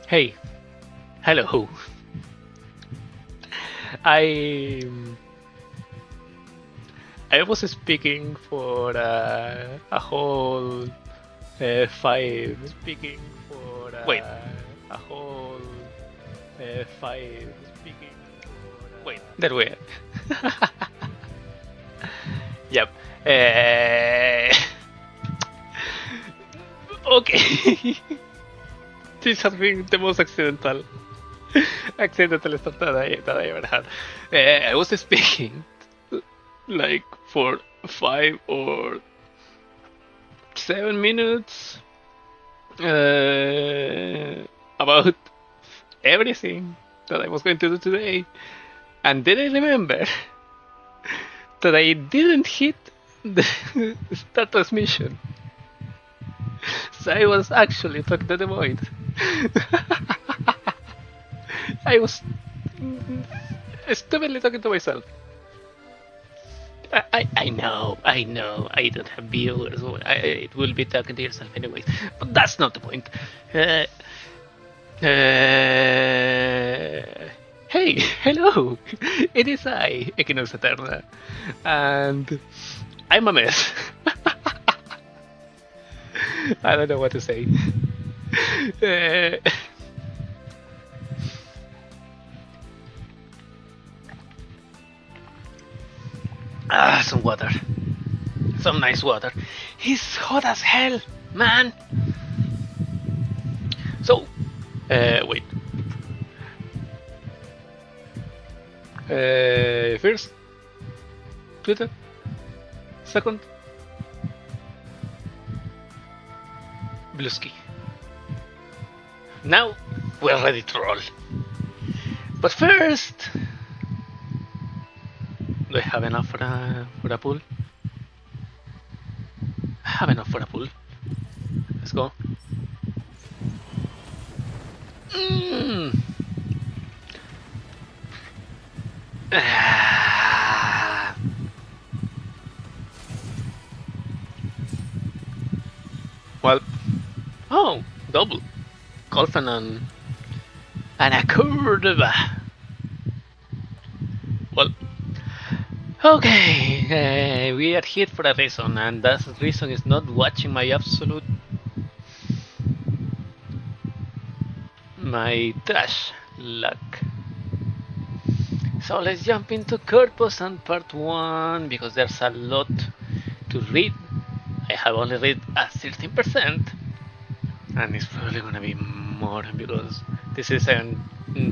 Hey, hello. I I was speaking for a whole five. Speaking for wait a whole five. Speaking for wait that way. Yep. Okay. This has been the most accidental start that I ever had. I was speaking like for 5 or 7 minutes about everything that I was going to do today, and then I remember that I didn't hit the start transmission. So I was actually talking to the void. I was stupidly talking to myself. I know, I don't have viewers. It will be talking to yourself anyways. But that's not the point. Hey, hello! It is I, Equinox Eterna. And I'm a mess. I don't know what to say. Some water. Some nice water. It's hot as hell, man. So, wait. First, Twitter. Second, Bluesky. Now, we're ready to roll. But first, do I have enough for a pool? I have enough for a pool. Let's go. Well, oh, double. Golfen and a Cordova. Well, okay, we are here for a reason, and that reason is not watching my trash luck. So let's jump into Corposant part 1, because there's a lot to read. I have only read at 13%, and it's probably gonna be more because this is a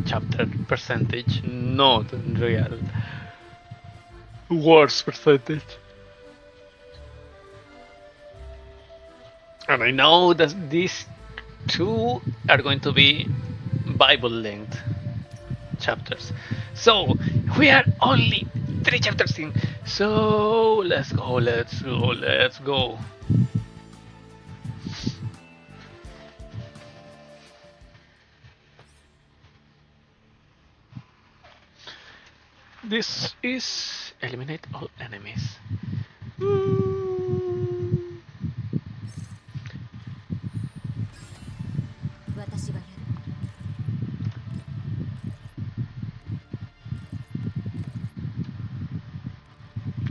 chapter percentage, not real worse percentage. And I know that these two are going to be Bible length chapters. So we are only 3 chapters in. So let's go. This is eliminate all enemies.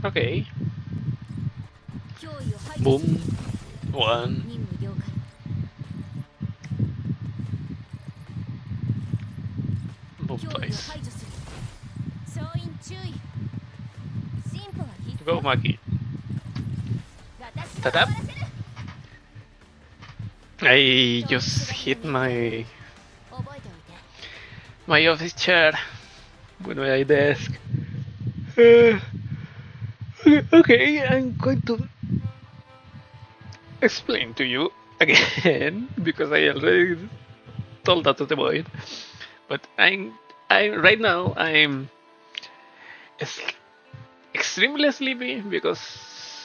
Okay. Boom. 1. Boom twice. Go, Maki. Tadap. I just hit my office chair with my desk. Okay, I'm going to explain to you again because I already told that to the void. But I right now I'm extremely sleepy because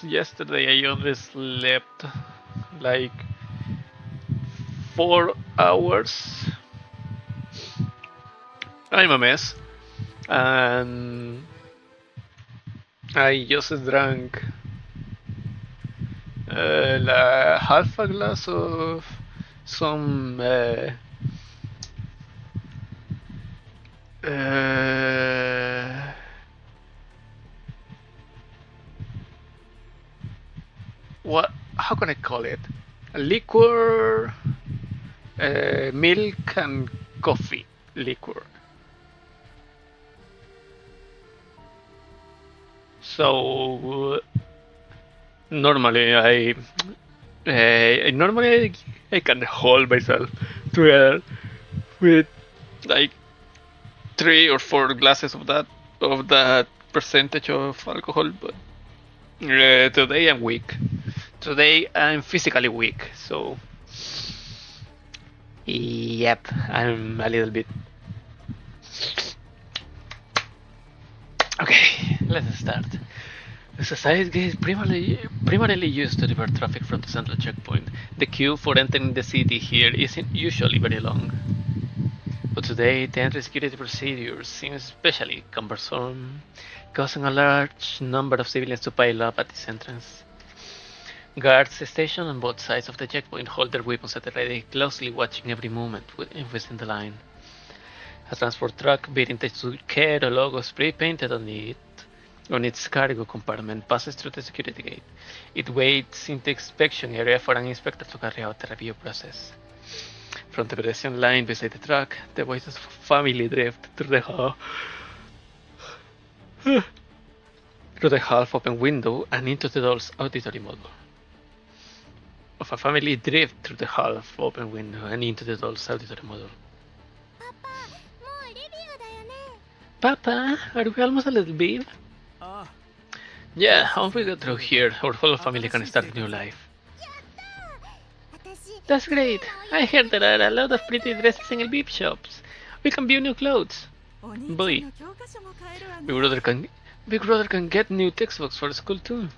yesterday I only slept like 4 hours. I'm a mess, and I just drank half a glass of some What? How can I call it? A liquor, milk and coffee liquor. So normally I can hold myself together with like 3 or 4 glasses of that percentage of alcohol, but today I'm weak. Today I'm physically weak, so yep, I'm a little bit. Okay, let's start. The society is primarily used to divert traffic from the central checkpoint. The queue for entering the city here isn't usually very long. But today, the entry security procedures seem especially cumbersome, causing a large number of civilians to pile up at this entrance. Guards stationed on both sides of the checkpoint hold their weapons at the ready, closely watching every movement within the line. A transport truck bearing the Zucchero logo spray-painted on its cargo compartment passes through the security gate. It waits in the inspection area for an inspector to carry out the review process. From the pedestrian line beside the truck, the voices of a family drift through the half-open window and into the doll's auditory module. Of a family drift through the half-open window and into the doll's auditory module. Papa, are we almost a little bit? Yeah, once we get through here, our whole family can start a new life. That's great. I heard there are a lot of pretty dresses in the shops. We can view new clothes. Boy, Big brother can get new textbooks for school too.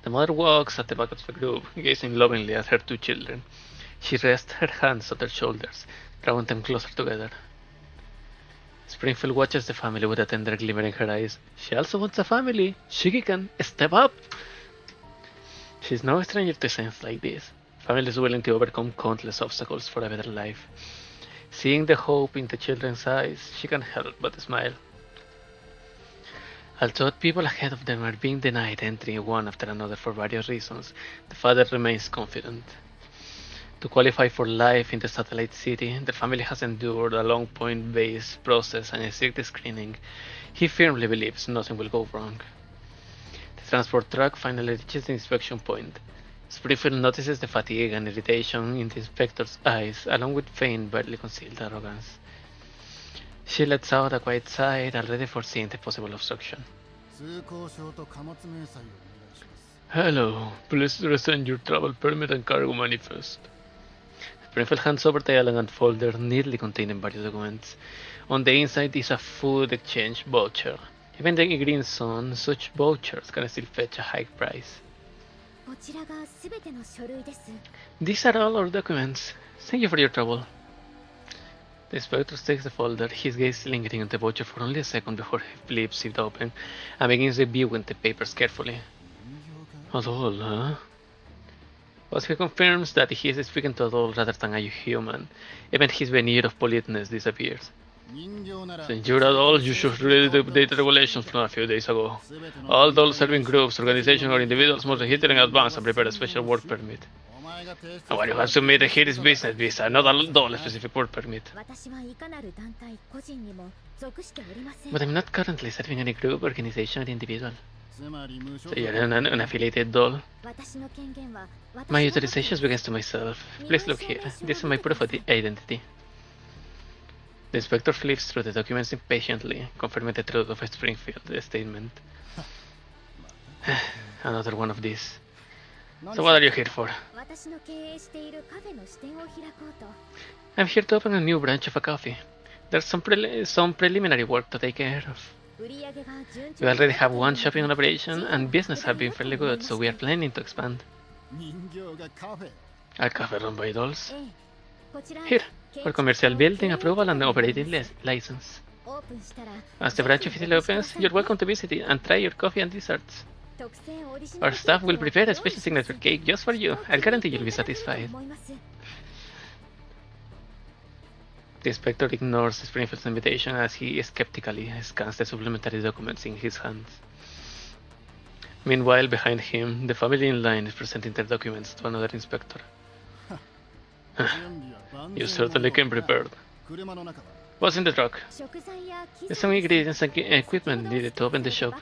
The mother walks at the back of the group, gazing lovingly at her 2 children. She rests her hands on their shoulders, drawing them closer together. Springfield watches the family with a tender glimmer in her eyes. She also wants a family. She can step up. She's no stranger to scenes like this. Families willing to overcome countless obstacles for a better life. Seeing the hope in the children's eyes, she can't help but smile. Although people ahead of them are being denied entry one after another for various reasons, the father remains confident. To qualify for life in the satellite city, the family has endured a long point-based process and a strict screening. He firmly believes nothing will go wrong. The transport truck finally reaches the inspection point. Springfield notices the fatigue and irritation in the inspector's eyes, along with faint, barely concealed arrogance. She lets out a quiet sigh, already foreseeing the possible obstruction. Hello, please present your travel permit and cargo manifest. Springfield hands over the elegant folder, neatly containing various documents. On the inside is a food exchange voucher. Even in the green zone, such vouchers can still fetch a high price. These are all our documents. Thank you for your trouble. The inspector takes the folder, his gaze lingering on the voucher for only a second before he flips it open and begins reviewing the papers carefully. A doll, huh? But he confirms that he is speaking to a doll rather than a human. Even his veneer of politeness disappears. Since you're a doll, you should read the updated regulations from a few days ago. All doll-serving groups, organizations, or individuals must register in advance and prepare a special work permit. And what you have submitted here is business visa, not a doll-specific work permit. But I'm not currently serving any group, organization, or individual. So you're an unaffiliated doll. My authorization begins to myself. Please look here. This is my proof of identity. The inspector flips through the documents impatiently, confirming the truth of Springfield's statement. Another one of these. So what are you here for? I'm here to open a new branch of a coffee. There's some preliminary work to take care of. We already have one shopping operation, and business have been fairly good, so we are planning to expand. A cafe run by dolls? Here, for commercial building approval and operating license. As the branch officially opens, you're welcome to visit it and try your coffee and desserts. Our staff will prepare a special signature cake just for you. I'll guarantee you'll be satisfied. The inspector ignores Springfield's invitation as he skeptically scans the supplementary documents in his hands. Meanwhile, behind him, the family in line is presenting their documents to another inspector. You certainly came prepared. What's in the truck? There's some ingredients and equipment needed to open the shop.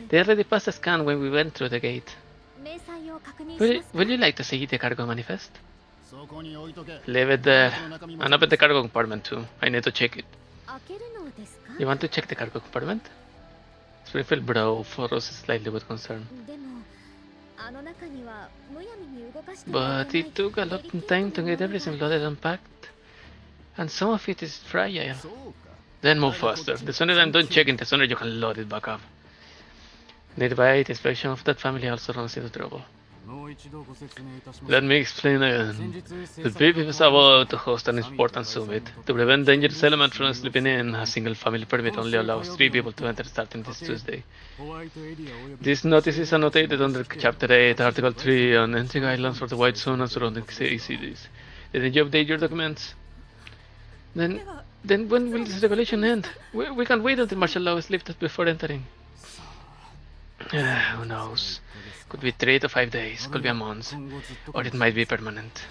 They already passed a scan when we went through the gate. Would you like to see the cargo manifest? Leave it there. And open the cargo compartment too. I need to check it. You want to check the cargo compartment? Springfield brow furrows slightly with concern. But it took a long time to get everything loaded and packed. And some of it is fragile. Then move faster. The sooner I'm done checking, the sooner you can load it back up. Nearby, the inspection of that family also runs into trouble. Let me explain again. The BP is about to host an important summit. To prevent dangerous elements from slipping in, a single family permit only allows 3 people to enter starting this Tuesday. This notice is annotated under Chapter 8, Article 3 on entry guidelines for the White Zone and surrounding cities. Didn't you update your documents? Then when will this regulation end? We can't wait until martial law is lifted before entering. Who knows? Could be 3 to 5 days, could be a month, or it might be permanent.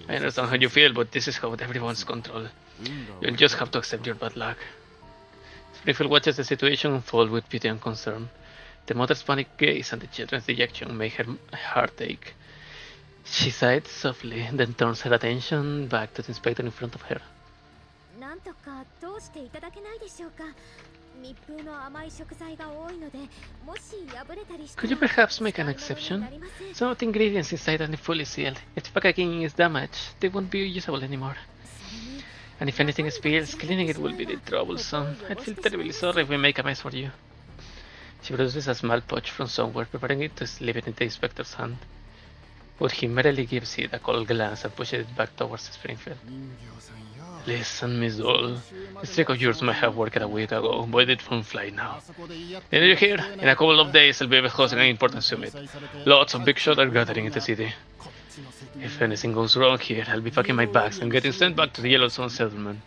I understand how you feel, but this is how everyone's control. You'll just have to accept your bad luck. Springfield watches the situation unfold with pity and concern. The mother's panic gaze and the children's dejection make her heart ache. She sighed softly, then turns her attention back to the inspector in front of her. Could you perhaps make an exception? Some of the ingredients inside are fully sealed. If the packaging is damaged, they won't be usable anymore. And if anything spills, cleaning it will be troublesome. I'd feel terribly sorry if we make a mess for you. She produces a small pouch from somewhere, preparing it to slip it in the inspector's hand. But he merely gives it a cold glance and pushes it back towards Springfield. Listen, Miss Doll. This trick of yours might have worked a week ago, but it won't fly now. Did you hear? In a couple of days, I'll be hosting an important summit. Lots of big shots are gathering in the city. If anything goes wrong here, I'll be packing my bags and getting sent back to the Yellow Zone settlement.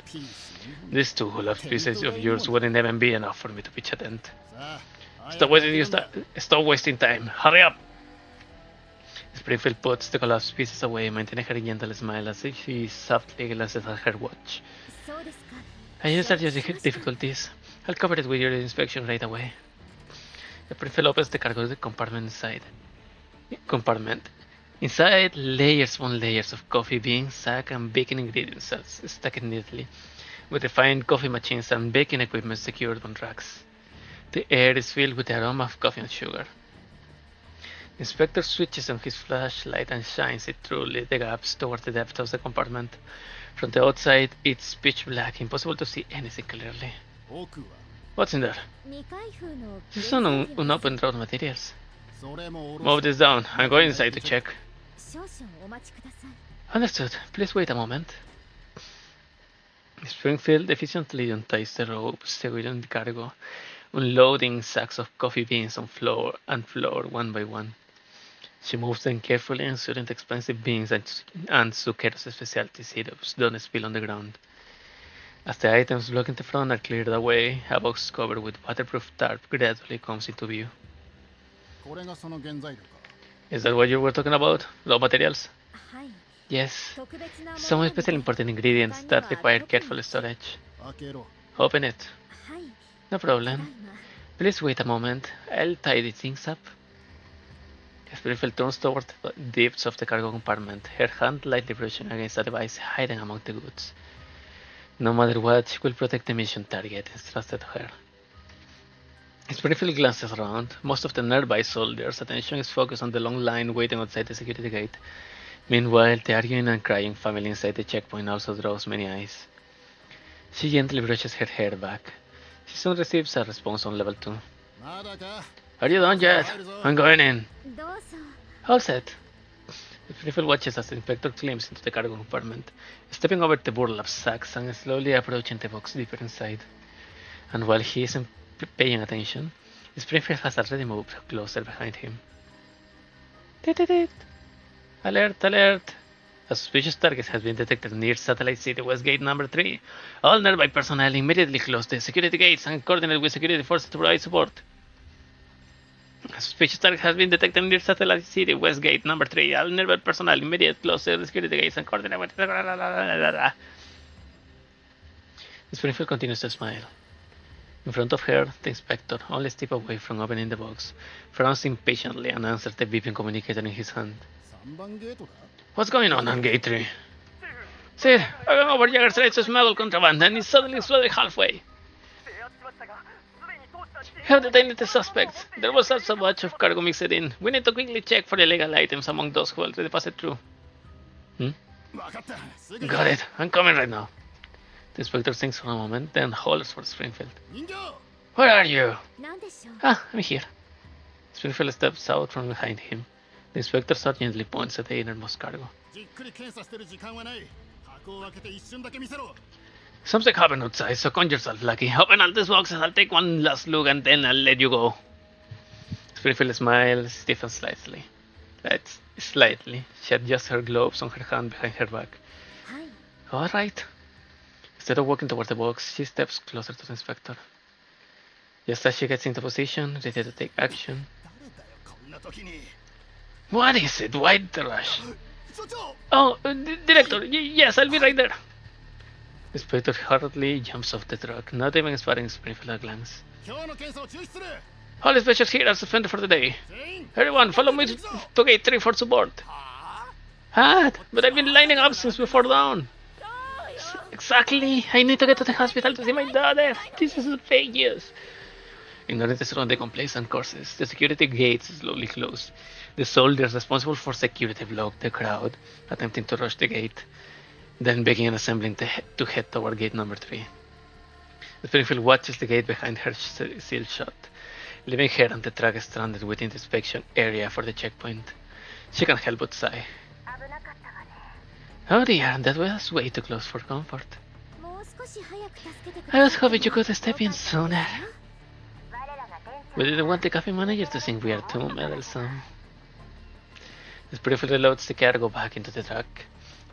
These two last pieces of yours wouldn't even be enough for me to pitch a tent. Stop wasting time. Hurry up! Springfield puts the collapsed pieces away, maintaining her gentle smile as if she softly glances at her watch. I understand your difficulties. I'll cover it with your inspection right away. Springfield opens the cargo compartment inside. Layers upon layers of coffee beans, sack, and baking ingredients are stacked neatly, with refined coffee machines and baking equipment secured on racks. The air is filled with the aroma of coffee and sugar. The inspector switches on his flashlight and shines it through the gaps towards the depth of the compartment. From the outside, it's pitch black, impossible to see anything clearly. What's in there? This is some unopened raw materials. Move this down. I'm going inside to check. Understood. Please wait a moment. Springfield efficiently unties the rope securing the cargo, unloading sacks of coffee beans on floor one by one. She moves them carefully, ensuring the expensive beans and Zucchero's specialty syrups don't spill on the ground. As the items blocking the front are cleared away, a box covered with waterproof tarp gradually comes into view. Is that what you were talking about? Raw materials? Yes. Some special important ingredients that require careful storage. Open it. No problem. Please wait a moment. I'll tidy things up. Springfield turns toward the depths of the cargo compartment, her hand lightly brushing against a device hidden among the goods. No matter what, she will protect the mission target entrusted to her. Springfield glances around. Most of the nearby soldiers' attention is focused on the long line waiting outside the security gate. Meanwhile, the arguing and crying family inside the checkpoint also draws many eyes. She gently brushes her hair back. She soon receives a response on level 2. Are you done yet? I'm going in. All set. Springfield watches as the inspector climbs into the cargo compartment, stepping over the burlap sacks and slowly approaching the box deeper inside. And while he isn't paying attention, Springfield has already moved closer behind him. Alert, alert! A suspicious target has been detected near Satellite City West Gate number 3. All nearby personnel immediately close the security gates and coordinate with security forces to provide support. A suspicious target has been detected near Satellite City West Gate number 3. All nearby personnel immediately close the security gates and coordinate with... Springfield continues to smile. In front of her, the inspector, only a step away from opening the box, frowns impatiently and answers the beeping communicator in his hand. What's going on Gate 3? Sir, I went over Jagger's rates to smuggle contraband and it suddenly exploded halfway. Have detained the suspects. There was also a batch of cargo mixed in. We need to quickly check for illegal items among those who already passed through. Got it. I'm coming right now. The inspector thinks for a moment, then hollers for Springfield. Where are you? Ah, I'm here. Springfield steps out from behind him. The inspector urgently points at the innermost cargo. Something happened outside, so con yourself lucky. Open all these boxes, I'll take one last look and then I'll let you go. Springfield smiles, stiffens slightly. She adjusts her gloves on her hand behind her back. Alright. Instead of walking towards the box, she steps closer to the inspector. Just as she gets into position, ready to take action. What is it? Why the rush? Oh, Director, yes, I'll be right there. The inspector hurriedly jumps off the truck, not even sparing Springfield a glance. All inspectors here are suspended for the day. Everyone, follow me to Gate 3 for support. What? But I've been lining up since before dawn. Exactly. I need to get to the hospital to see my daughter. This is contagious. Ignoring the surrounding complaints and curses, the security gates slowly close. The soldiers responsible for security block the crowd, attempting to rush the gate, then begin assembling to head toward gate number 3. Springfield watches the gate behind her sealed shut, leaving her and the truck stranded within the inspection area for the checkpoint. She can't help but sigh. Oh dear, that was way too close for comfort. I was hoping you could step in sooner. We didn't want the cafe manager to think we are too meddlesome. Springfield loads the cargo back into the truck.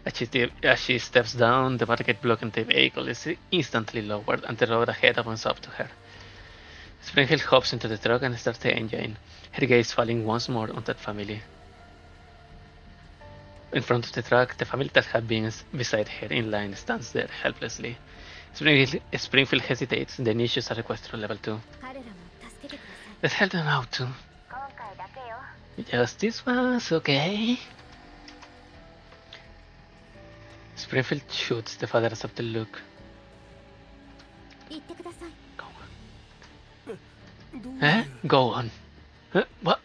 As she steps down, the barricade blocking the vehicle is instantly lowered and the road ahead opens up to her. Springfield hops into the truck and starts the engine, her gaze falling once more on that family. In front of the truck, the family that had been beside her in line stands there helplessly. Springfield hesitates, then issues a request for level 2. Let's help them out too. Just this once, okay? Springfield shoots the father a subtle look. Go on. Go on.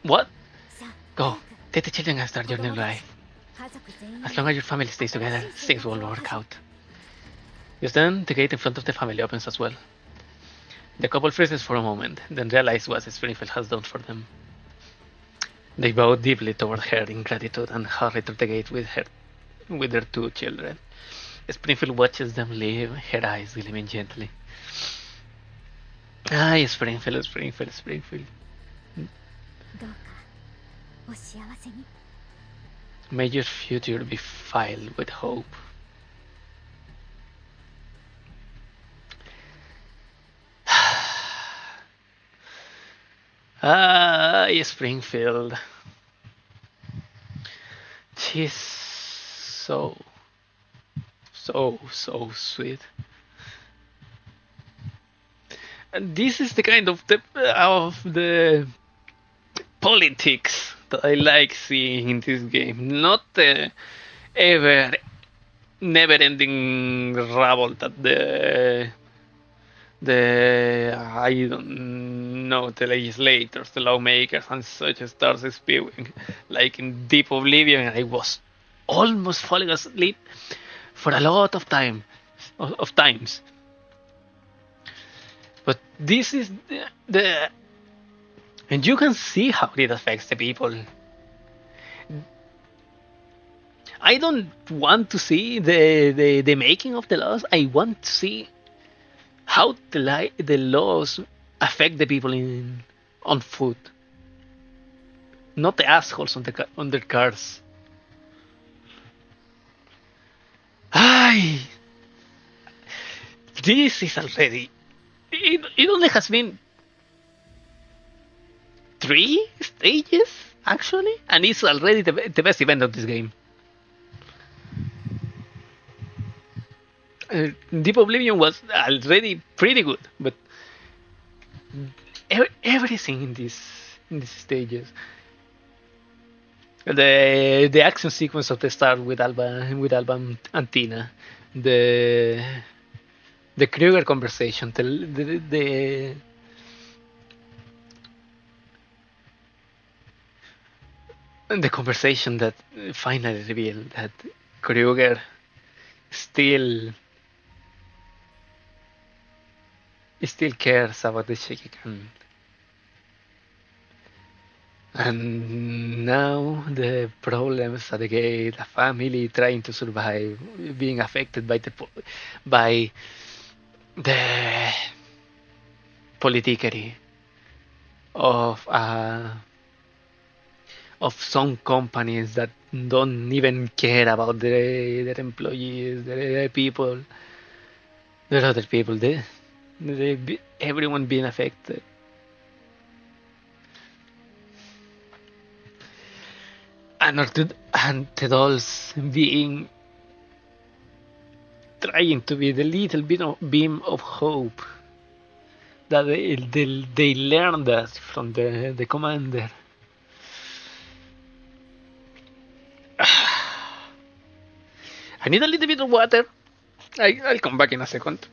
What? Go. Take the children and start your new life. As long as your family stays together, things will work out. Just then, the gate in front of the family opens as well. The couple freezes for a moment, then realize what Springfield has done for them. They bow deeply toward her in gratitude and hurry through the gate with their 2 children. Springfield watches them leave, her eyes gleaming gently. Ay, Springfield. May your future be filled with hope. Springfield. She's so sweet. And this is the kind of the politics that I like seeing in this game. Not the never-ending rabble that I don't know, the legislators, the lawmakers and such starts spewing like in deep oblivion. I was almost falling asleep for a lot of times. But this is the and you can see how it affects the people. I don't want to see the making of the laws. I want to see how the laws affect the people on foot, not the assholes on their cars. This is already. It only has been 3 stages, actually, and it's already the best event of this game. Deep Oblivion was already pretty good, but everything in these stages. The action sequence of the start with Alba and Tina, the Kruger conversation, the conversation that finally revealed that Kruger still cares about the shaky hand. And now the problems at the gate, the family trying to survive, being affected by the politically of some companies that don't even care about their employees, their people, their other people. Everyone being affected. And the dolls being trying to be the little bit of beam of hope that they learned that from the commander. I need a little bit of water. I'll come back in a second.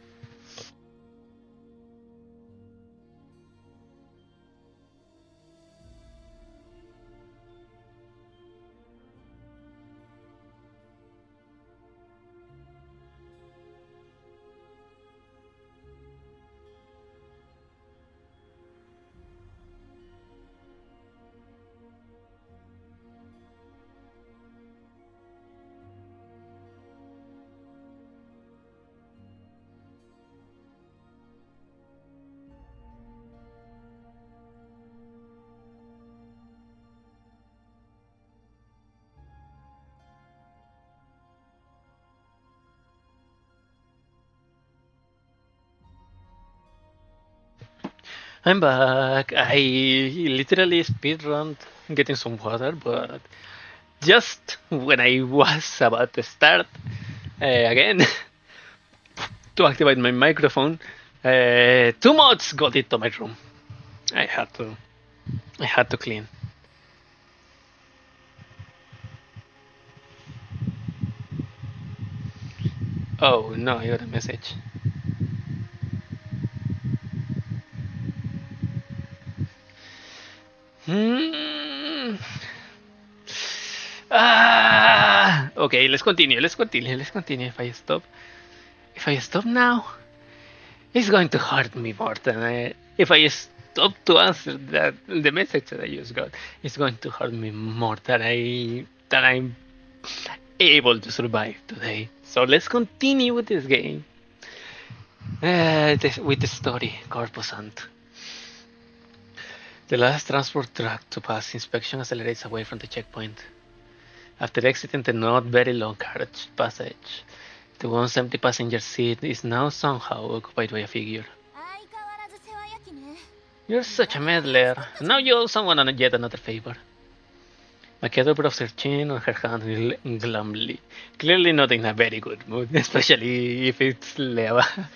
I'm back. I literally speedrun getting some water, but just when I was about to start again to activate my microphone, 2 mods got into my room. I had to clean. Oh no, I got a message. Okay, let's continue. If I stop now, it's going to hurt me more than if I stop to answer the message that I just got. It's going to hurt me more than I'm able to survive today. So let's continue with this game. With the story, Corposant. The last transport truck to pass inspection accelerates away from the checkpoint. After exiting the not very long carriage passage, the once empty passenger seat is now somehow occupied by a figure. You're such a meddler. Now you owe someone yet another favor. Macchiato rubs her chin on her hand glumly, clearly not in a very good mood, especially if it's Leva.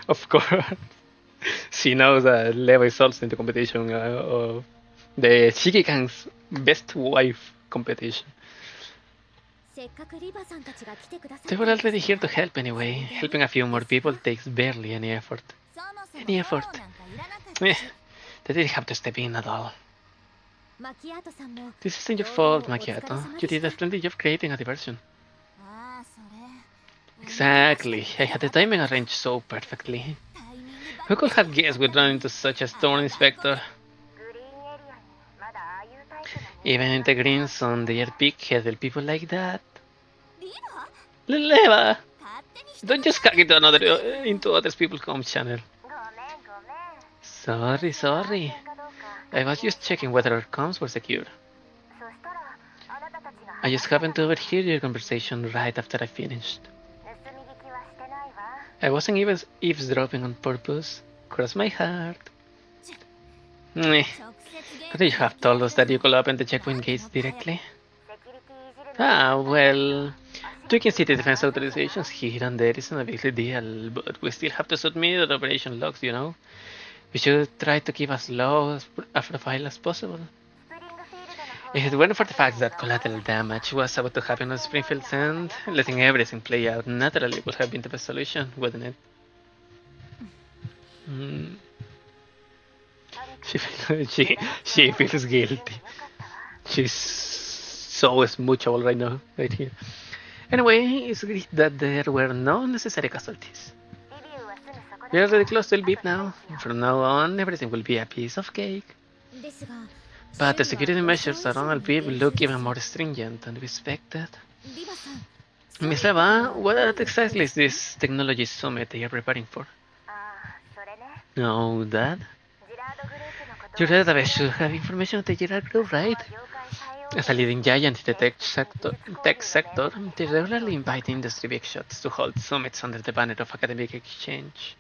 Of course. She knows that Leva is also in the competition of the Shikikan's best wife competition. They were already here to help anyway. Helping a few more people takes barely any effort. They didn't have to step in at all. This isn't your fault, Macchiato. You did a splendid job creating a diversion. Exactly. I had the timing arranged so perfectly. Who could have guessed we'd run into such a storm, Inspector? Even in the green zone, they are big-headed people like that. Leva! Don't just hack into other people's home channel. Sorry. I was just checking whether our comms were secure. I just happened to overhear your conversation right after I finished. I wasn't even eavesdropping on purpose. Cross my heart. Meh. Couldn't you have told us that you could open the checkpoint gates directly? Ah, well, tweaking city defense authorizations here and there isn't a big deal, but we still have to submit the operation logs, you know? We should try to keep as low a profile as possible. If it weren't for the fact that collateral damage was about to happen on Springfield's end, letting everything play out naturally would have been the best solution, wouldn't it? Mm. She feels guilty. She's so smoochable right now, right here. Anyway, it's great that there were no necessary casualties. We are already close to Elbit now. From now on, everything will be a piece of cake. But the security measures around Elbit look even more stringent than we expected. Miss Eva, what exactly is this technology summit they are preparing for? No, Dad? Your database should have information on the Girard Group, right? As a leading giant in the tech sector, they regularly invite industry big shots to hold summits under the banner of academic exchange.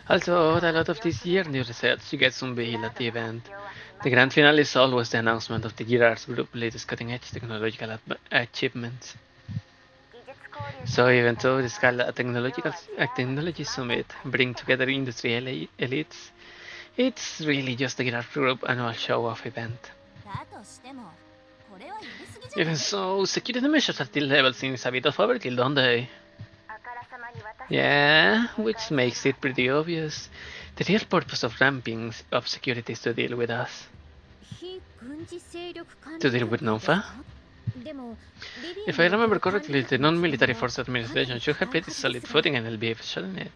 Also, a lot of this year new research gets unveiled at the event. The grand finale is always the announcement of the Girard Group's latest cutting-edge technological achievements. So even though this called a technology summit bring together industry elites, it's really just the Girard Group annual show-off event. Even so, security measures at this level seems a bit of overkill, don't they? Yeah, which makes it pretty obvious. The real purpose of ramping up security is to deal with us. To deal with Nonfa? If I remember correctly, the non-military force administration should have pretty solid footing in LBF, shouldn't it?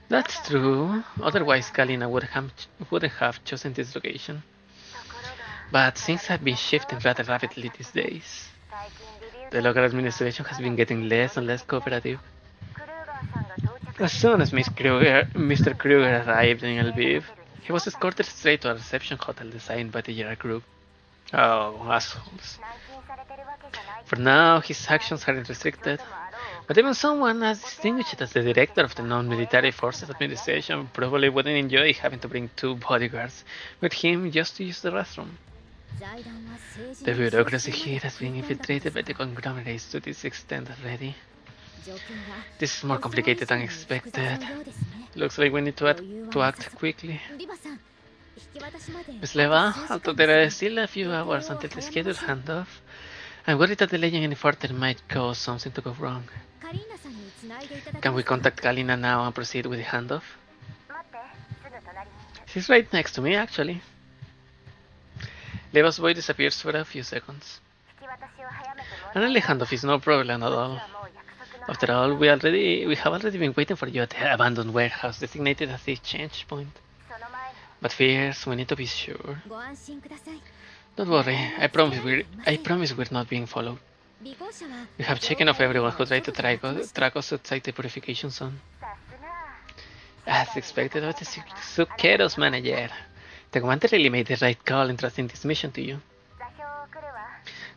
That's true, otherwise Kalina wouldn't have chosen this location. But things have been shifting rather rapidly these days. The local administration has been getting less and less cooperative. As soon as Mr. Kruger arrived in Lviv, he was escorted straight to a reception hotel designed by the Gerard Group. Oh, assholes. For now, his actions are restricted, but even someone as distinguished as the director of the non-military forces administration probably wouldn't enjoy having to bring 2 bodyguards with him just to use the restroom. The bureaucracy here has been infiltrated by the conglomerates to this extent already. This is more complicated than expected. Looks like we need to act quickly. Miss Leva, although there are still a few hours until the scheduled handoff, I'm worried that delaying any further might cause something to go wrong. Can we contact Kalina now and proceed with the handoff? She's right next to me, actually. Leva's boy disappears for a few seconds. An early handoff is no problem at all. After all, we have already been waiting for you at the abandoned warehouse designated as the exchange point. But first, we need to be sure. Don't worry, I promise we're not being followed. We have checked off everyone who tried to track us outside the purification zone. As expected of the Sukeros manager, the commander really made the right call entrusting this mission to you.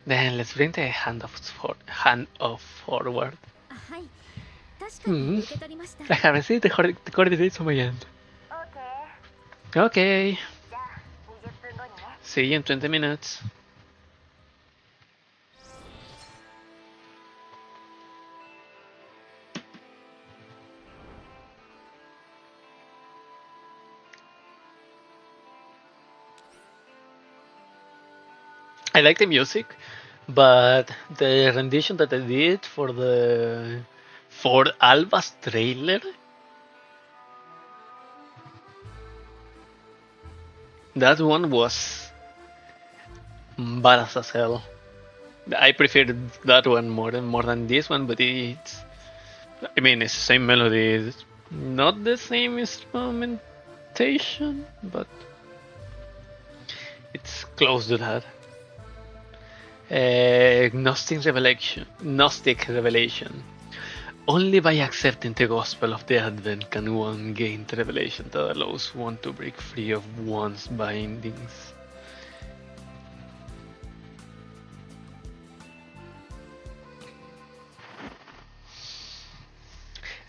Then let's bring the handoff forward. I have received the coordinates on my end. Okay. See you in 20 minutes. I like the music, but the rendition that I did for Alva's trailer, that one was badass as hell. I preferred that one more than this one, but it's the same melody, it's not the same instrumentation, but it's close to that. Gnostic revelation. Only by accepting the gospel of the Advent can one gain the revelation that allows one to break free of one's bindings.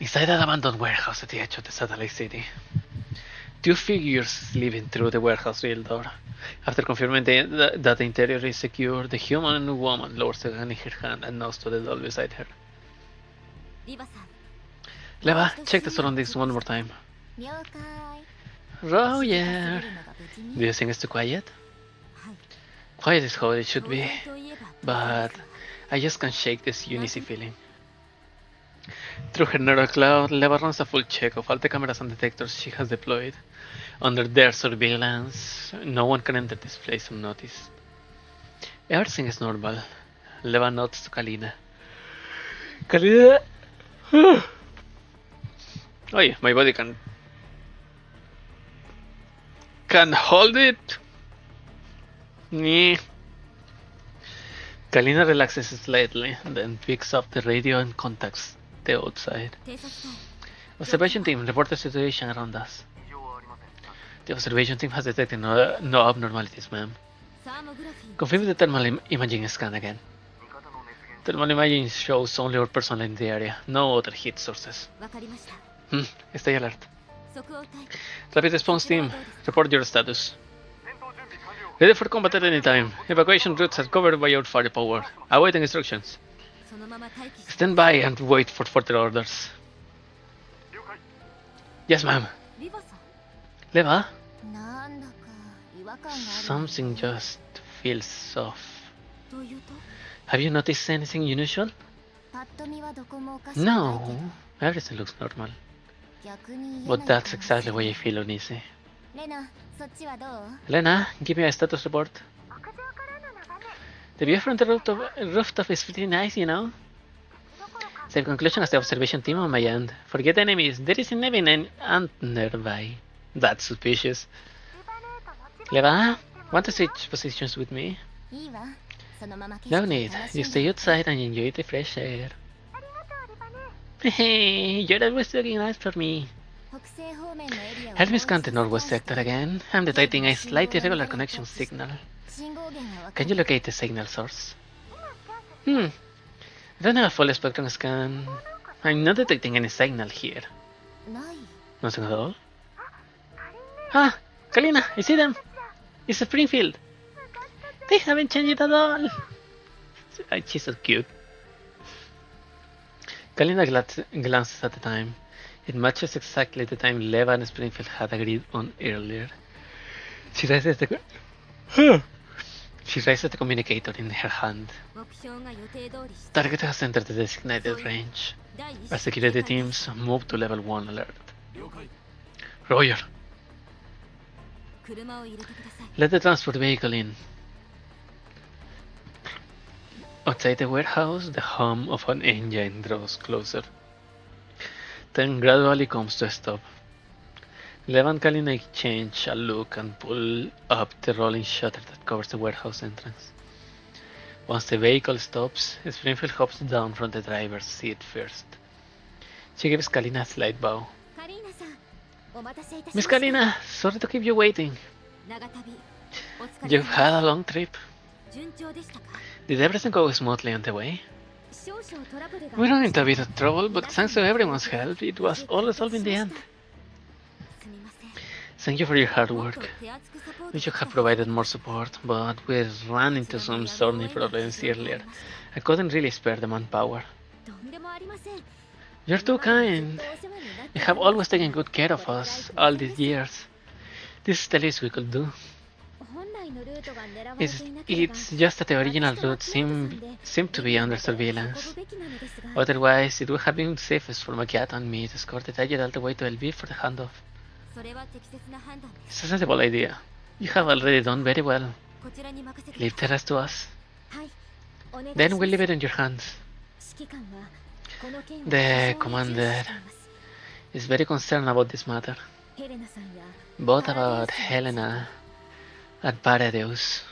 Inside an abandoned warehouse at the edge of the satellite city. Two figures leaving through the warehouse rear door. After confirming that the interior is secure, the human woman lowers a gun in her hand and nods to the doll beside her. Leva, check the surroundings one more time. Roger! Do you think it's too quiet? Quiet is how it should be, but I just can't shake this uneasy feeling. Through her narrow cloud, Leva runs a full check of all the cameras and detectors she has deployed. Under their surveillance, no one can enter this place unnoticed. Everything is normal. Leva nods to Kalina. Kalina! Oh yeah, my body can hold it. Kalina relaxes slightly, then picks up the radio and contacts the outside. Observation team, report the situation around us. The observation team has detected no abnormalities, ma'am. Confirm the thermal imaging scan again. Thermal imaging shows only our personnel in the area, no other heat sources. Stay alert. Rapid response team, report your status. Ready for combat at any time. Evacuation routes are covered by our firepower. Awaiting instructions. Stand by and wait for further orders. Yes, ma'am. Leva? Something just feels off. Have you noticed anything unusual? No, everything looks normal. But that's exactly why I feel uneasy. Lena, give me a status report. The view from the rooftop is pretty nice, you know. Same conclusion as the observation team on my end. Forget enemies, there isn't even an ant nearby. That's suspicious. Leva, want to switch positions with me? No need, you stay outside and enjoy the fresh air. Hey, you're always looking nice for me. Help me scan the northwest sector again. I'm detecting a slight irregular connection signal. Can you locate the signal source? I don't have a full spectrum scan. I'm not detecting any signal here. Nothing at all? Ah, Kalina, I see them. It's Springfield. They haven't changed at all. She's so cute. Kalina glances at the time. It matches exactly the time Leva and Springfield had agreed on earlier. She raises the communicator in her hand. Target has entered the designated range. Our security teams move to level 1 alert. Roger. Let the transport vehicle in. Outside the warehouse, the hum of an engine draws closer, then gradually comes to a stop. Leva and Kalina exchange a look and pull up the rolling shutter that covers the warehouse entrance. Once the vehicle stops, Springfield hops down from the driver's seat first. She gives Kalina a slight bow. Miss Kalina, sorry to keep you waiting. You've had a long trip. Did everything go smoothly on the way? We ran into a bit of trouble, but thanks to everyone's help, it was all resolved in the end. Thank you for your hard work. We should have provided more support, but we ran into some thorny problems earlier. I couldn't really spare the manpower. You're too kind. You have always taken good care of us all these years. This is the least we could do. It's just that the original route seemed to be under surveillance. Otherwise, it would have been safest for Makiata and me to escort the target all the way to LB for the handoff. It's a sensible idea. You have already done very well. Leave the rest to us. Then we'll leave it in your hands. The commander is very concerned about this matter. Both about Helena and Paradeus.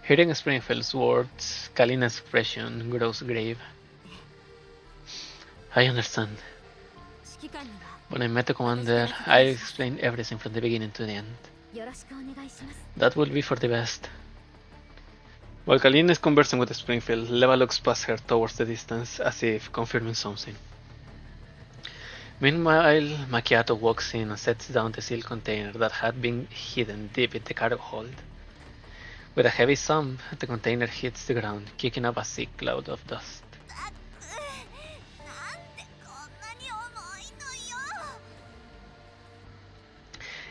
Hearing Springfield's words, Kalina's expression grows grave. I understand. When I met the commander, I explained everything from the beginning to the end. That will be for the best. While Kalina is conversing with Springfield, Leva looks past her towards the distance as if confirming something. Meanwhile, Macchiato walks in and sets down the sealed container that had been hidden deep in the cargo hold. With a heavy thump, the container hits the ground, kicking up a thick cloud of dust.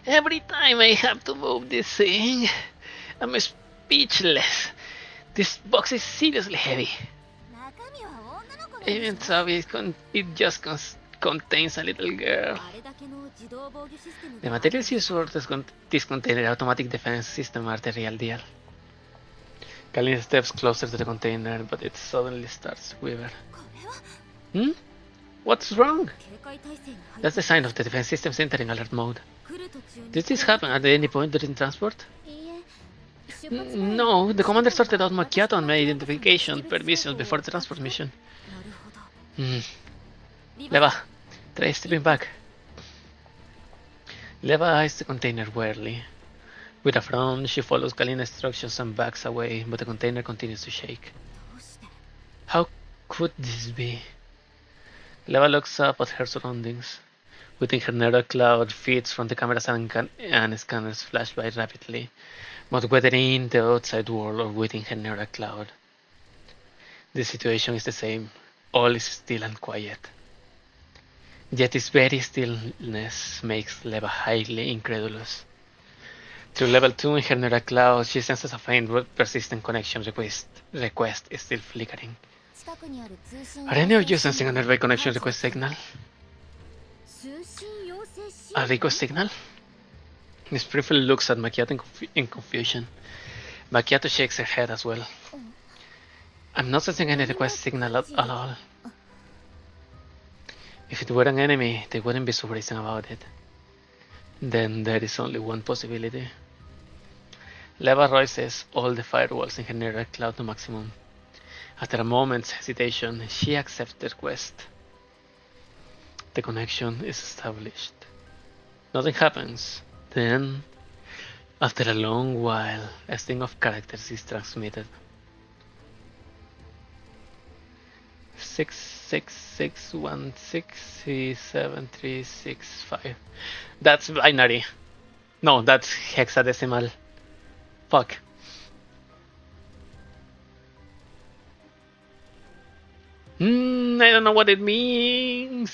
Every time I have to move this thing, I'm speechless. This box is seriously heavy. Even so, it just contains a little girl. The materials used for this container automatic defense system are the real deal. Kalina steps closer to the container, but it suddenly starts to quiver. What's wrong? That's the sign of the defense systems entering alert mode. Did this happen at any point during transport? No, the commander sorted out Macchiato and made identification permissions before the transport mission. Leva, try stepping back. Leva eyes the container warily. With a frown, she follows Kalina's instructions and backs away, but the container continues to shake. How could this be? Leva looks up at her surroundings. Within her narrow cloud, feeds from the cameras and scanners flash by rapidly, but whether in the outside world or within her narrow cloud, the situation is the same. All is still and quiet. Yet this very stillness makes Leva highly incredulous. Through level 2 in her narrow cloud, she senses a faint persistent connection request is still flickering. Are any of you sensing a nearby connection request signal? A request signal? Miss Springfield looks at Macchiato in confusion. Macchiato shakes her head as well. I'm not sensing any request signal at all. If it were an enemy, they wouldn't be so brazen about it. Then there is only one possibility. Leva raises all the firewalls in her narrow cloud to maximum. After a moment's hesitation, she accepts the request. The connection is established. Nothing happens. Then, after a long while, a string of characters is transmitted. 666163735. That's binary. No, that's hexadecimal. Fuck. I don't know what it means.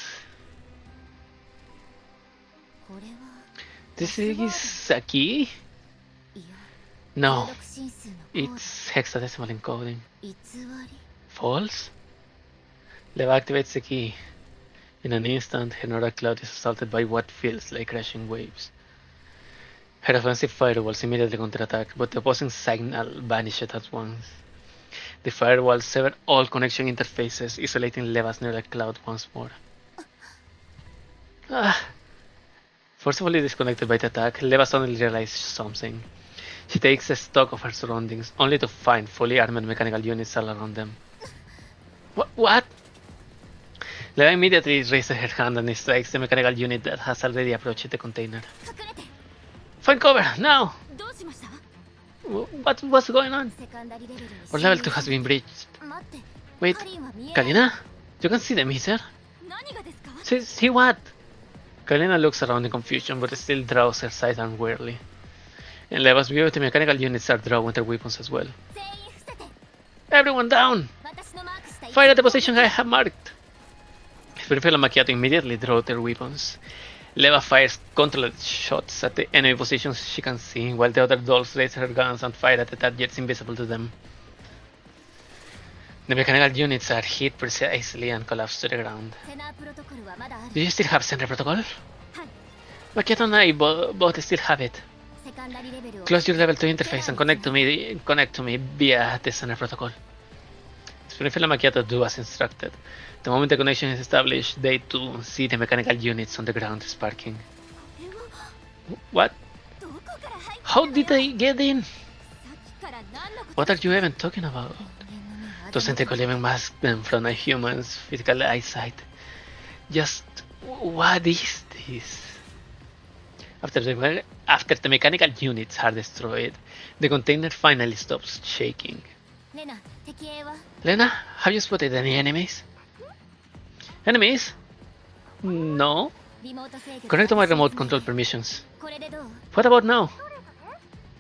This is a key? No, it's hexadecimal encoding. False? Leva activates the key. In an instant, her neural cloud is assaulted by what feels like crashing waves. Her offensive firewalls immediately counterattack, but the opposing signal vanished at once. The firewall severed all connection interfaces, isolating Leva's neural cloud once more. Forcibly disconnected by the attack, Leva suddenly realizes something. She takes a stock of her surroundings, only to find fully armed mechanical units all around them. What? Leva immediately raises her hand and strikes the mechanical unit that has already approached the container. Find cover, now! What's going on? Our level 2 has been breached. Wait, Kalina? You can see the meter? See what? Kalina looks around in confusion but still draws her sidearm warily. In Leva's view, the mechanical units are drawing their weapons as well. Everyone down! Fire at the position I have marked! Springfield and Macchiato immediately draw their weapons. Leva fires controlled shots at the enemy positions she can see, while the other dolls raise her guns and fire at the targets invisible to them. The mechanical units are hit precisely and collapse to the ground. Do you still have Sender Protocol? Macchiato and I both still have it. Close your level 2 interface and connect to me via the Sender Protocol. Springfield and Macchiato do as instructed. The moment the connection is established, they too see the mechanical units on the ground sparking. What? How did they get in? What are you even talking about? Doesn't the even mask them from a human's physical eyesight? Just what is this? After the mechanical units are destroyed, the container finally stops shaking. Lena, have you spotted any enemies? Enemies? No. Connect to my remote control permissions. What about now?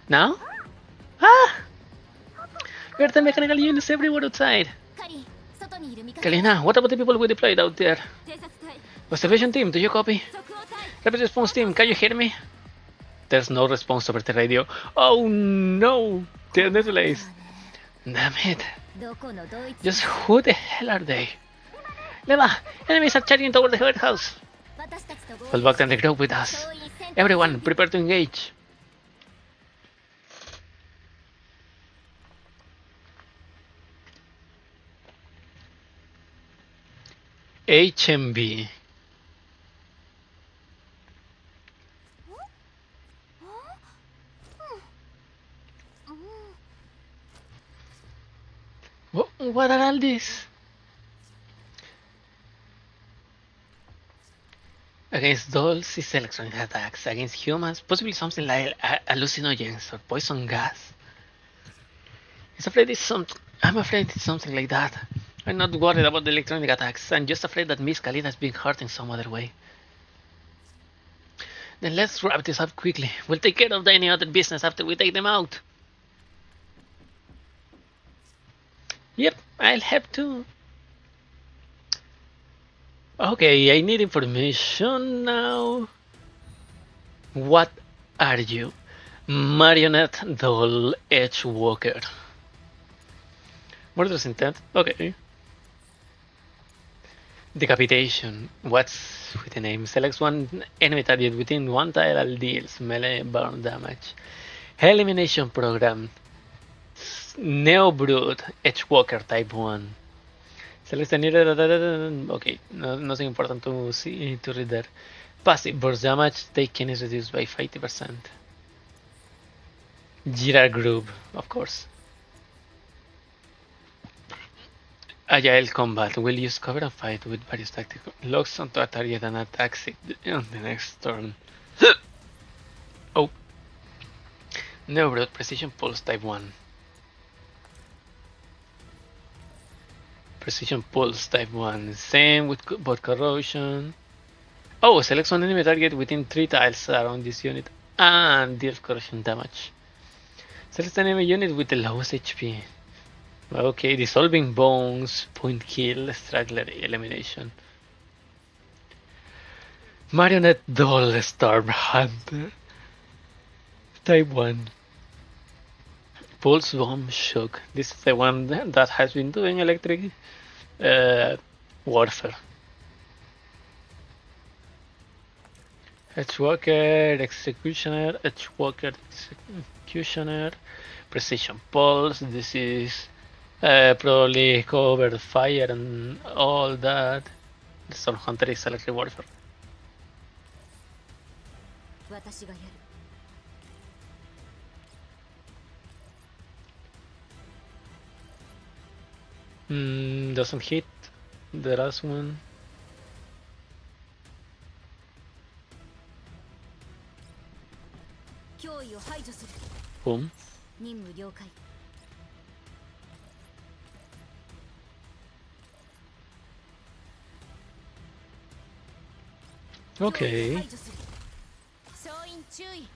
Now? Ah! Where are the mechanical units everywhere outside? Kalina, what about the people we deployed out there? Observation team, do you copy? Rapid response team, can you hear me? There's no response over the radio. Oh no! They're neutralized. Damn it. Just who the hell are they? Leva, enemies are charging toward the warehouse. Fall back and regroup with us. Everyone, prepare to engage. HMB. What are all these? Against dolls is electronic attacks. Against humans, possibly something like hallucinogens or poison gas. I'm afraid it's something like that. I'm not worried about the electronic attacks. I'm just afraid that Miss Kalina has been hurt in some other way. Then let's wrap this up quickly. We'll take care of any other business after we take them out. Yep, I'll have to. Okay, I need information now. What are you? Marionette doll edge walker. Murderous intent. Okay. Decapitation. What's with the name? Selects one enemy target within one tile, deals melee burn damage. Elimination program. Neo Brute Edgewalker type 1. Select the nearest. Okay, nothing important to see to read there. Passive burst damage taken is reduced by 50%. Gira group, of course. Agile combat will use cover and fight with various tactical locks onto a target and attacks it on the next turn. Oh. Neo Brute Precision Pulse type 1. Precision Pulse type 1. Same with both corrosion. Oh, select one enemy target within 3 tiles around this unit and deals corrosion damage. Select an enemy unit with the lowest HP. Okay, dissolving bones, point kill, straggler elimination. Marionette doll Storm Hunter. Type 1. Pulse bomb shock. This is the one that has been doing electric warfare. Edgewalker, Executioner, Edgewalker, Executioner, Precision Pulse. This is probably cover fire and all that. The Storm Hunter is electric warfare. Doesn't hit the last one. Boom. Okay.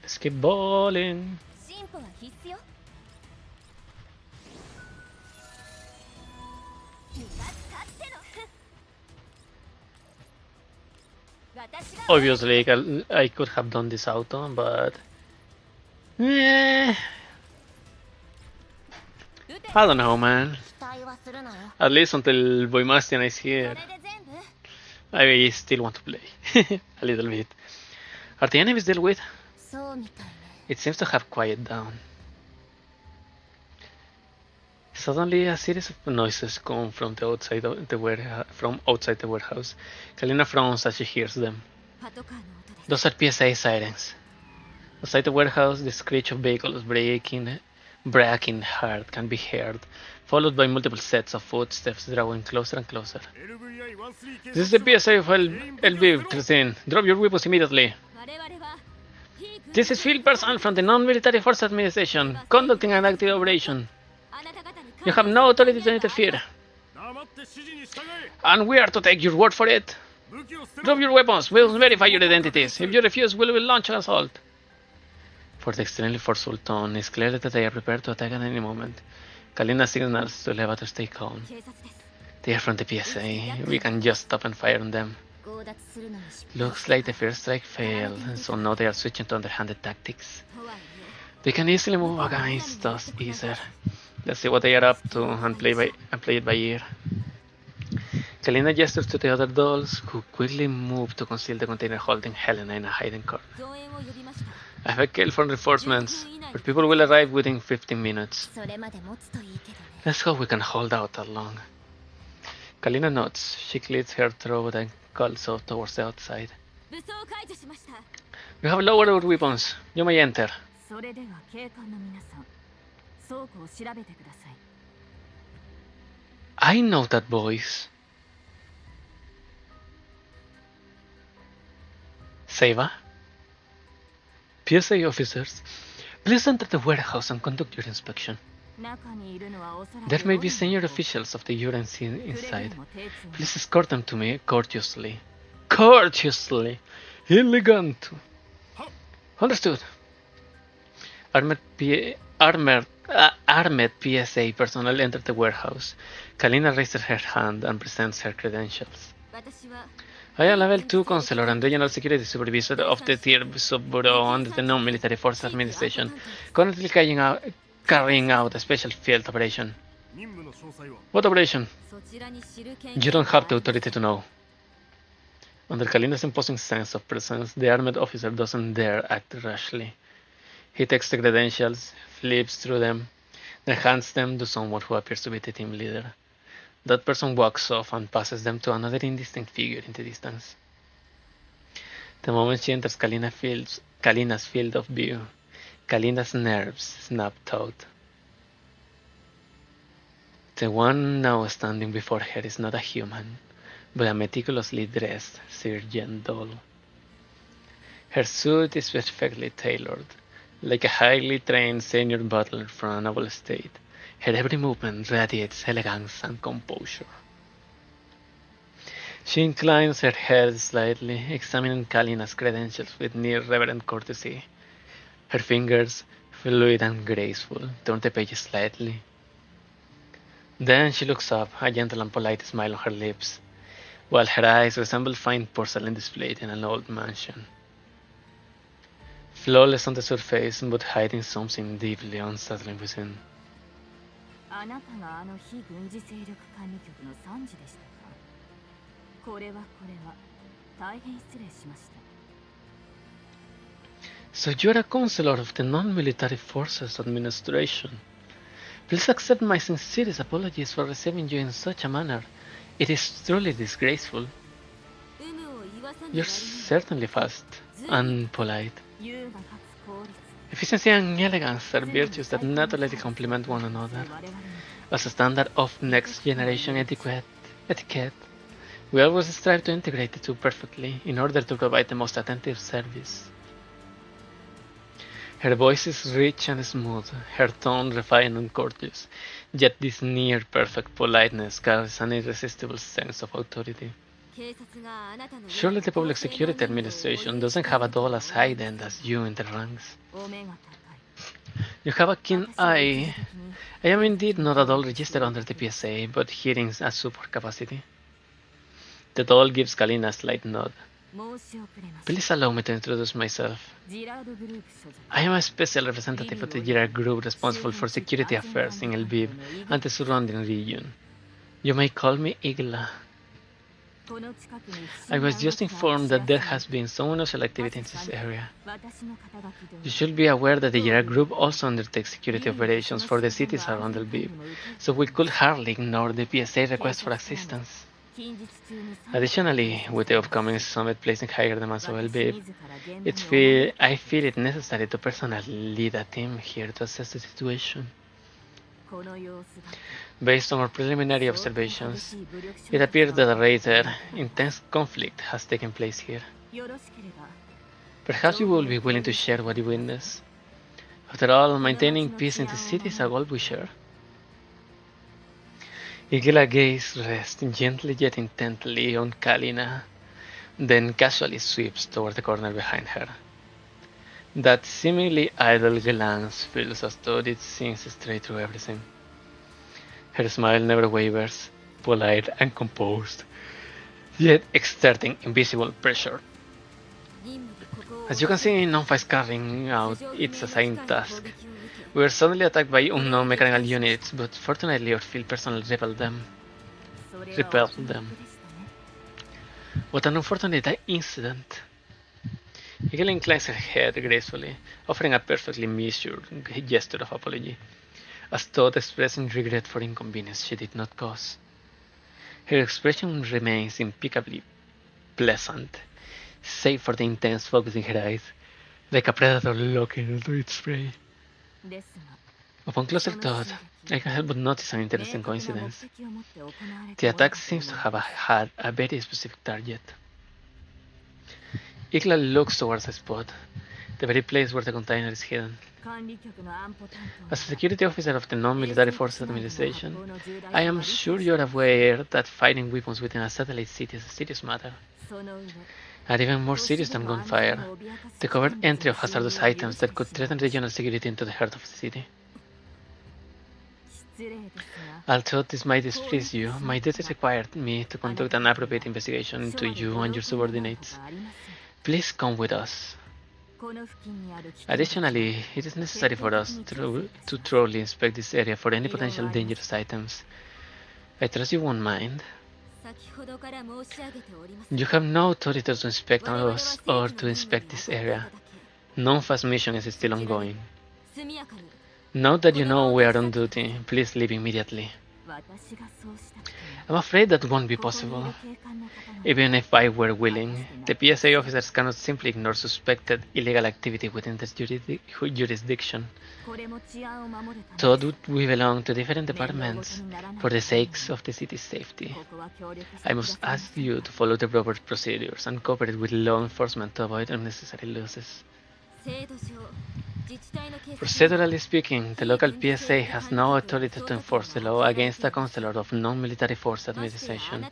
Let's keep balling. Obviously, I could have done this auto, but I don't know, man. At least until Boymastian is here, I still want to play a little bit. Are the enemies dealt with? It seems to have quieted down. Suddenly, a series of noises come from the outside of the warehouse. Kalina frowns as she hears them. Those are PSA sirens. Outside the warehouse, the screech of vehicles braking hard can be heard, followed by multiple sets of footsteps drawing closer and closer. This is the PSA of LB-13. Drop your weapons immediately. This is field personnel from the Non-Military Force Administration, conducting an active operation. You have no authority to interfere. And we are to take your word for it. Drop your weapons. We'll verify your identities. If you refuse, we will launch an assault. For the extremely forceful tone, it's clear that they are prepared to attack at any moment. Kalina signals to Leva to stay calm. They are from the PSA. We can just stop and fire on them. Looks like the first strike failed, so now they are switching to underhanded tactics. They can easily move against us easier. Let's see what they are up to and play it by ear. Kalina gestures to the other dolls, who quickly move to conceal the container holding Helena in a hiding corner. I have a call for reinforcements, but people will arrive within 15 minutes. Let's hope we can hold out that long. Kalina nods. She clears her throat and calls out towards the outside. You have lowered our weapons. You may enter. I know that voice. Seiva? PSA officers, please enter the warehouse and conduct your inspection. There may be senior officials of the UNC inside. Please escort them to me courteously. Courteously! Elegant! Understood. Armed PSA personnel entered the warehouse. Kalina raises her hand and presents her credentials. I am level 2 counselor and regional security supervisor of the Tier Sub-Bureau under the Non-Military Forces Administration, currently carrying out a special field operation. What operation? You don't have the authority to know. Under Kalina's imposing sense of presence, the armed officer doesn't dare act rashly. He takes the credentials, flips through them, then hands them to someone who appears to be the team leader. That person walks off and passes them to another indistinct figure in the distance. The moment she enters Kalina's field of view, Kalina's nerves snap taut. The one now standing before her is not a human, but a meticulously dressed sergeant doll. Her suit is perfectly tailored, like a highly trained senior butler from a noble estate. Her every movement radiates elegance and composure. She inclines her head slightly, examining Kalina's credentials with near reverent courtesy. Her fingers, fluid and graceful, turn the pages slightly. Then she looks up, a gentle and polite smile on her lips, while her eyes resemble fine porcelain displayed in an old mansion. Flawless on the surface, but hiding something deeply unsettling within. So you're a counselor of the Non-Military Forces Administration. Please accept my sincerest apologies for receiving you in such a manner. It is truly disgraceful. You're certainly fast and polite. Efficiency and elegance are virtues that naturally complement one another. As a standard of next-generation etiquette, we always strive to integrate the two perfectly in order to provide the most attentive service. Her voice is rich and smooth, her tone refined and courteous, yet this near-perfect politeness carries an irresistible sense of authority. Surely the Public Security Administration doesn't have a doll as high-end as you in the ranks. You have a keen eye. I am indeed not a doll registered under the PSA, but here in a support capacity. The doll gives Kalina a slight nod. Please allow me to introduce myself. I am a special representative of the Girard Group responsible for security affairs in Lviv and the surrounding region. You may call me Igla. I was just informed that there has been some unusual activity in this area. You should be aware that the Girard Group also undertakes security operations for the cities around Lviv, so we could hardly ignore the PSA request for assistance. Additionally, with the upcoming summit placing higher demands of Lviv, I feel it necessary to personally lead a team here to assess the situation. Based on our preliminary observations, it appears that a rather intense conflict has taken place here. Perhaps you will be willing to share what you witnessed. After all, maintaining peace in the city is a goal we share. Igla's gaze rests gently yet intently on Kalina, then casually sweeps toward the corner behind her. That seemingly idle glance feels as though it sees straight through everything. Her smile never wavers, polite and composed, yet exerting invisible pressure. As you can see, Nonfa is carrying out its assigned task. We were suddenly attacked by unknown mechanical units, but fortunately our field personnel repelled them. What an unfortunate incident. Hegel inclines her head gracefully, offering a perfectly measured gesture of apology, as though expressing regret for inconvenience she did not cause. Her expression remains impeccably pleasant, save for the intense focus in her eyes, like a predator looking into its prey. Upon closer thought, I can't help but notice an interesting coincidence. The attack seems to have had a very specific target. Igla looks towards the spot, the very place where the container is hidden. As a security officer of the non-military forces administration, I am sure you're aware that fighting weapons within a satellite city is a serious matter. And even more serious than gunfire, the covert entry of hazardous items that could threaten regional security into the heart of the city. Although this might displease you, my duty required me to conduct an appropriate investigation into you and your subordinates. Please come with us. Additionally, it is necessary for us to thoroughly inspect this area for any potential dangerous items. I trust you won't mind. You have no authority to inspect us or to inspect this area. Non-fast mission is still ongoing. Now that you know we are on duty, please leave immediately. I'm afraid that won't be possible. Even if I were willing, the PSA officers cannot simply ignore suspected illegal activity within this jurisdiction. Though we belong to different departments, for the sakes of the city's safety, I must ask you to follow the proper procedures and cooperate with law enforcement to avoid unnecessary losses. Procedurally speaking, the local PSA has no authority to enforce the law against a counselor of non-military force administration,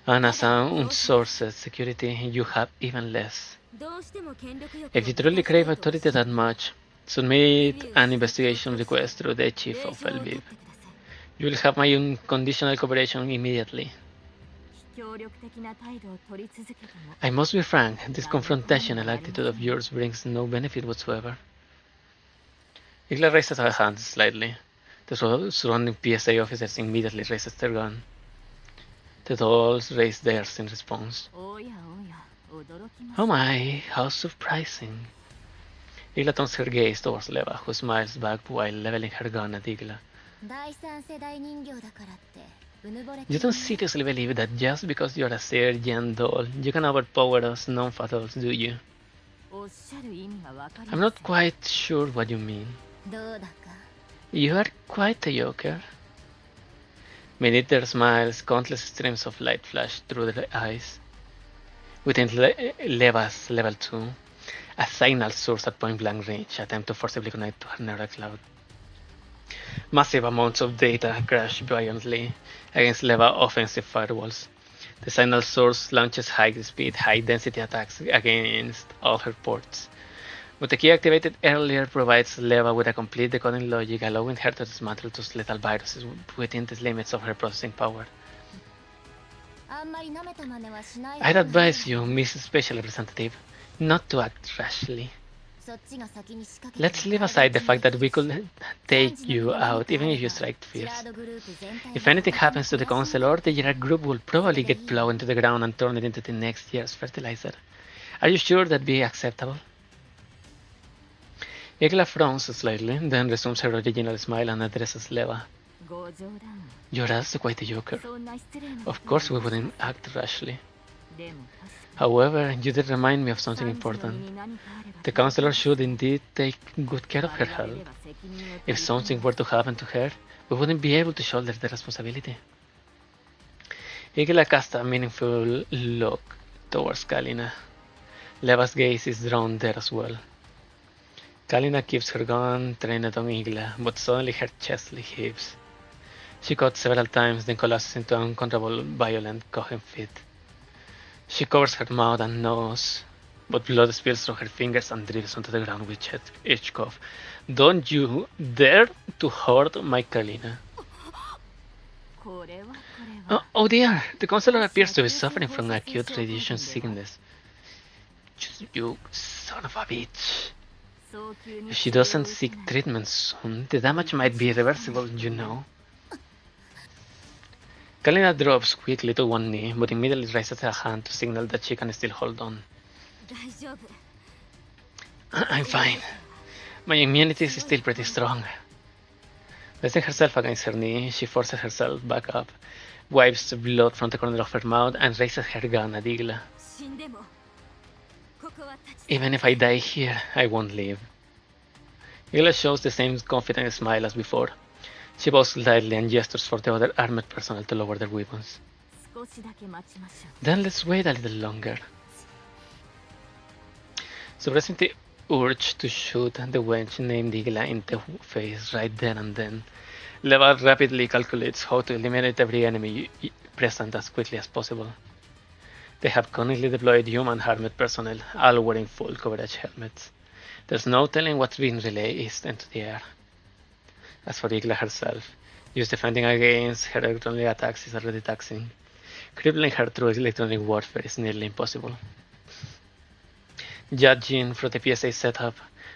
and as an outsourced security, you have even less. If you truly crave authority that much, submit an investigation request through the chief of LVIP. You will have my unconditional cooperation immediately. I must be frank, this confrontational attitude of yours brings no benefit whatsoever. Igla raises her hands slightly. The surrounding PSA officers immediately raises their gun. The dolls raise theirs in response. Oh my, how surprising. Igla turns her gaze towards Leva, who smiles back while leveling her gun at Igla. You don't seriously believe that just because you're a third-gen doll, you can overpower us non-fat dolls, do you? I'm not quite sure what you mean. You are quite a joker. Beneath their smiles, countless streams of light flash through their eyes. Within Leva's level 2, a signal source at point-blank range attempts to forcibly connect to her neural cloud. Massive amounts of data crash violently against Leva offensive firewalls. The signal source launches high-speed, high-density attacks against all her ports. But the key activated earlier provides Leva with a complete decoding logic, allowing her to dismantle those lethal viruses within the limits of her processing power. I'd advise you, Miss Special Representative, not to act rashly. Let's leave aside the fact that we could take you out even if you strike fierce. If anything happens to the Counselor, the Gerard group will probably get plowed into the ground and turn it into the next year's fertilizer. Are you sure that'd be acceptable? Igla frowns slightly, then resumes her original smile and addresses Leva. You're also quite a joker. Of course we wouldn't act rashly. However, you did remind me of something important. The counselor should indeed take good care of her health. If something were to happen to her, we wouldn't be able to shoulder the responsibility. Igla casts a meaningful look towards Kalina. Leva's gaze is drawn there as well. Kalina keeps her gun trained on Igla, but suddenly her chest heaves. She cuts several times, then collapses into an uncontrollable, violent, coughing fit. She covers her mouth and nose, but blood spills from her fingers and drips onto the ground with each cough. Don't you dare to hurt my Kalina. Oh dear, the counselor appears to be suffering from acute radiation sickness. You son of a bitch. If she doesn't seek treatment soon, the damage might be irreversible, you know. Kalina drops quickly to one knee, but immediately raises her hand to signal that she can still hold on. I'm fine. My immunity is still pretty strong. Resting herself against her knee, she forces herself back up, wipes blood from the corner of her mouth, and raises her gun at Igla. Even if I die here, I won't leave. Igla shows the same confident smile as before. She bows slightly and gestures for the other armed personnel to lower their weapons. Then let's wait a little longer. Suppressing the urge to shoot the wench named Igla in the face right then and then, Leva rapidly calculates how to eliminate every enemy present as quickly as possible. They have cunningly deployed human armed personnel, all wearing full coverage helmets. There's no telling what's being released into the air. As for Igla herself, just defending against her electronic attacks is already taxing. Crippling her through electronic warfare is nearly impossible. Judging from the PSA setup,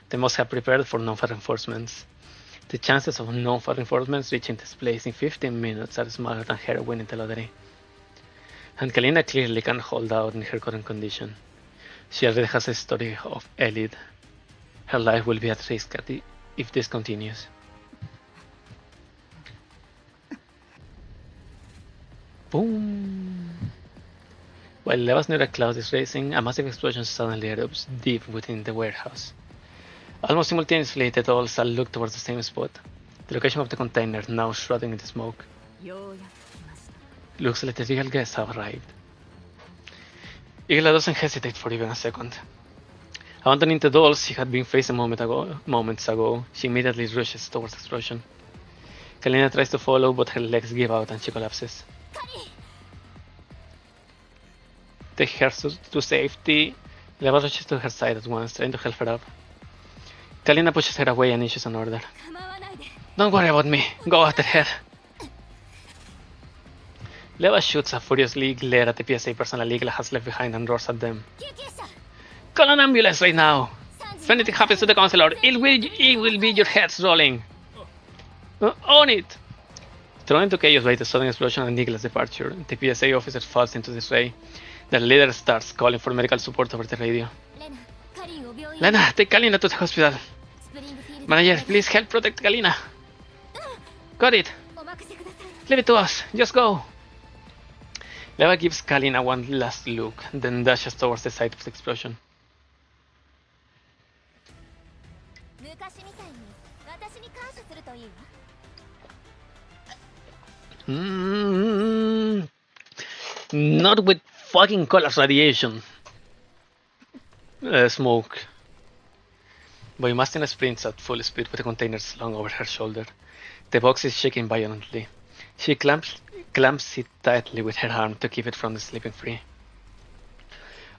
they must have prepared for non-fire reinforcements. The chances of non-fire reinforcements reaching this place in 15 minutes are smaller than heroin in the lottery. And Kalina clearly can't hold out in her current condition. She already has a story of elite. Her life will be at risk if this continues. Boom! While Leva's neural cloud is racing, a massive explosion suddenly erupts deep within the warehouse. Almost simultaneously, the dolls all look towards the same spot, the location of the container now shrouded in the smoke. Looks like the real guests have arrived. Igla doesn't hesitate for even a second. Abandoning the dolls she had been facing moments ago, she immediately rushes towards the explosion. Kalina tries to follow, but her legs give out and she collapses. Take her to safety. Leva rushes to her side at once, trying to help her up. Kalina pushes her away and issues an order. Don't worry about me, go after her. Leva shoots a furiously glare at the PSA personnel Igla has left behind and roars at them. Call an ambulance right now! If anything happens to the counselor, it will be your heads rolling! On it! Thrown into chaos by the sudden explosion and Igla's departure, the PSA officer falls into this fray. The leader starts calling for medical support over the radio. Lena, take Kalina to the hospital. Manager, please help protect Kalina. Got it. Leave it to us. Just go. Leva gives Kalina one last look, then dashes towards the site of the explosion. Not with fucking collapse radiation. Smoke. Boymastina sprints at full speed with the container slung over her shoulder. The box is shaking violently. She clamps it tightly with her arm to keep it from slipping free.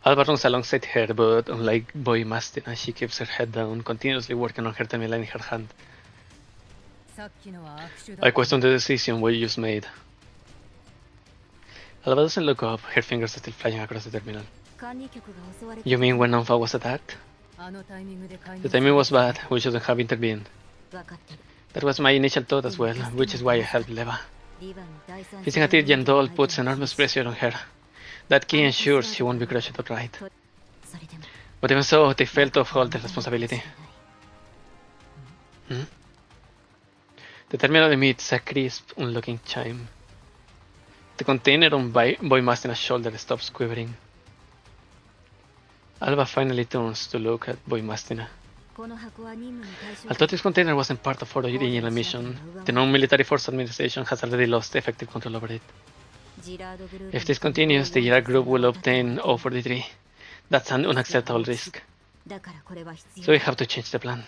Alva runs alongside her, but unlike Boymastina, she keeps her head down, continuously working on her terminal in her hand. I question the decision we just made. Alva doesn't look up, her fingers are still flying across the terminal. You mean when Alva was attacked? The timing was bad, we shouldn't have intervened. That was my initial thought as well, which is why I helped Leva. Facing a Tyrian doll puts enormous pressure on her. That key ensures she won't be crushed outright. But even so, they failed to uphold their responsibility. The terminal emits a crisp, unlocking chime. The container on Boymastina's shoulder stops quivering. Alva finally turns to look at Boymastina. Although this container wasn't part of our original mission, the non-military force administration has already lost effective control over it. If this continues, the Girard group will obtain O43. That's an unacceptable risk. So we have to change the plan.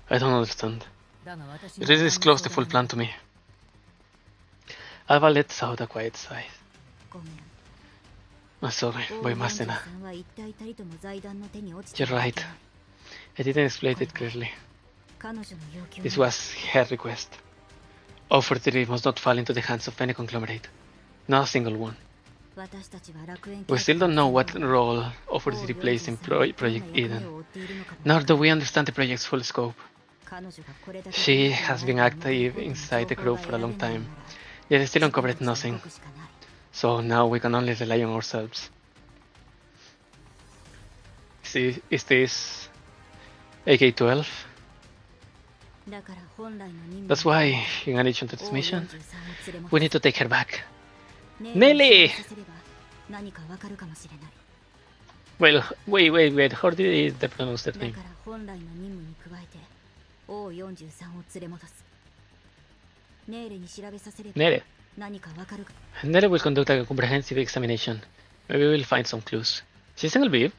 I don't understand. It really disclosed the full plan to me. Alva lets out a quiet sigh. I'm sorry, boy Mastena. You're right. I didn't explain it clearly. This was her request. O43 must not fall into the hands of any conglomerate. Not a single one. We still don't know what role O43 plays in Project Eden, nor do we understand the project's full scope. She has been active inside the group for a long time, yet still uncovered nothing. So now we can only rely on ourselves. Is this AK-12? That's why, in addition to this mission, we need to take her back. Nelly! Well, wait, how did they pronounce that name? Nere. Nere will conduct a comprehensive examination. Maybe we'll find some clues. She's single beef?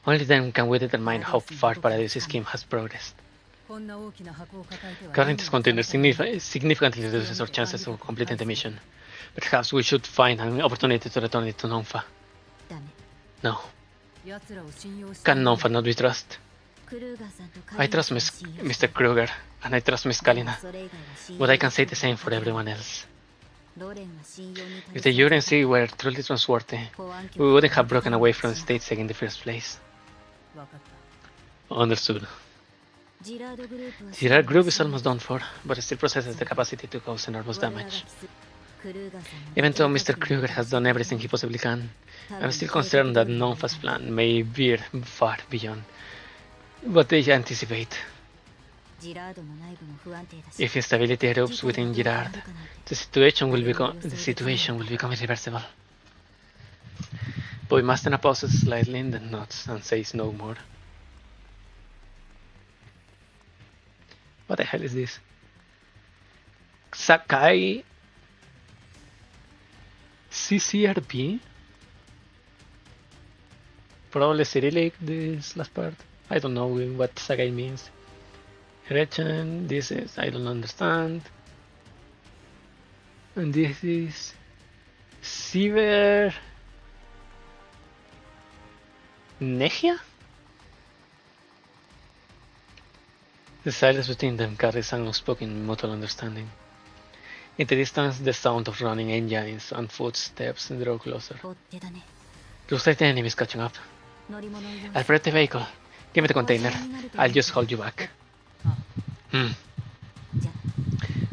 Only then can we determine how far Paradise's scheme has progressed. Carrying this container significantly reduces our chances of completing the mission. Perhaps we should find an opportunity to return it to Nonfa. No. Can Nonfa not be trusted? I trust Mr. Kruger, and I trust Miss Kalina, but I can say the same for everyone else. If the UNC were truly trustworthy, we wouldn't have broken away from the state sec in the first place. Understood. Girard Group is almost done for, but it still possesses the capacity to cause enormous damage. Even though Mr. Kruger has done everything he possibly can, I'm still concerned that Nonfa's plan may veer far beyond what they anticipate. If instability erupts within Girard, the situation will become irreversible. Boy Mastena pauses slightly, then nods and says no more. What the hell is this? Sakai CCRP? Probably Cyrillic, this last part. I don't know what Sakai means. Gretchen, this is, I don't understand. And this is Cyber Nehia? The silence between them carries an unspoken mutual understanding. In the distance, the sound of running engines and footsteps draw closer. Looks like the enemy is catching up. I'll prep the vehicle. Give me the container. I'll just hold you back.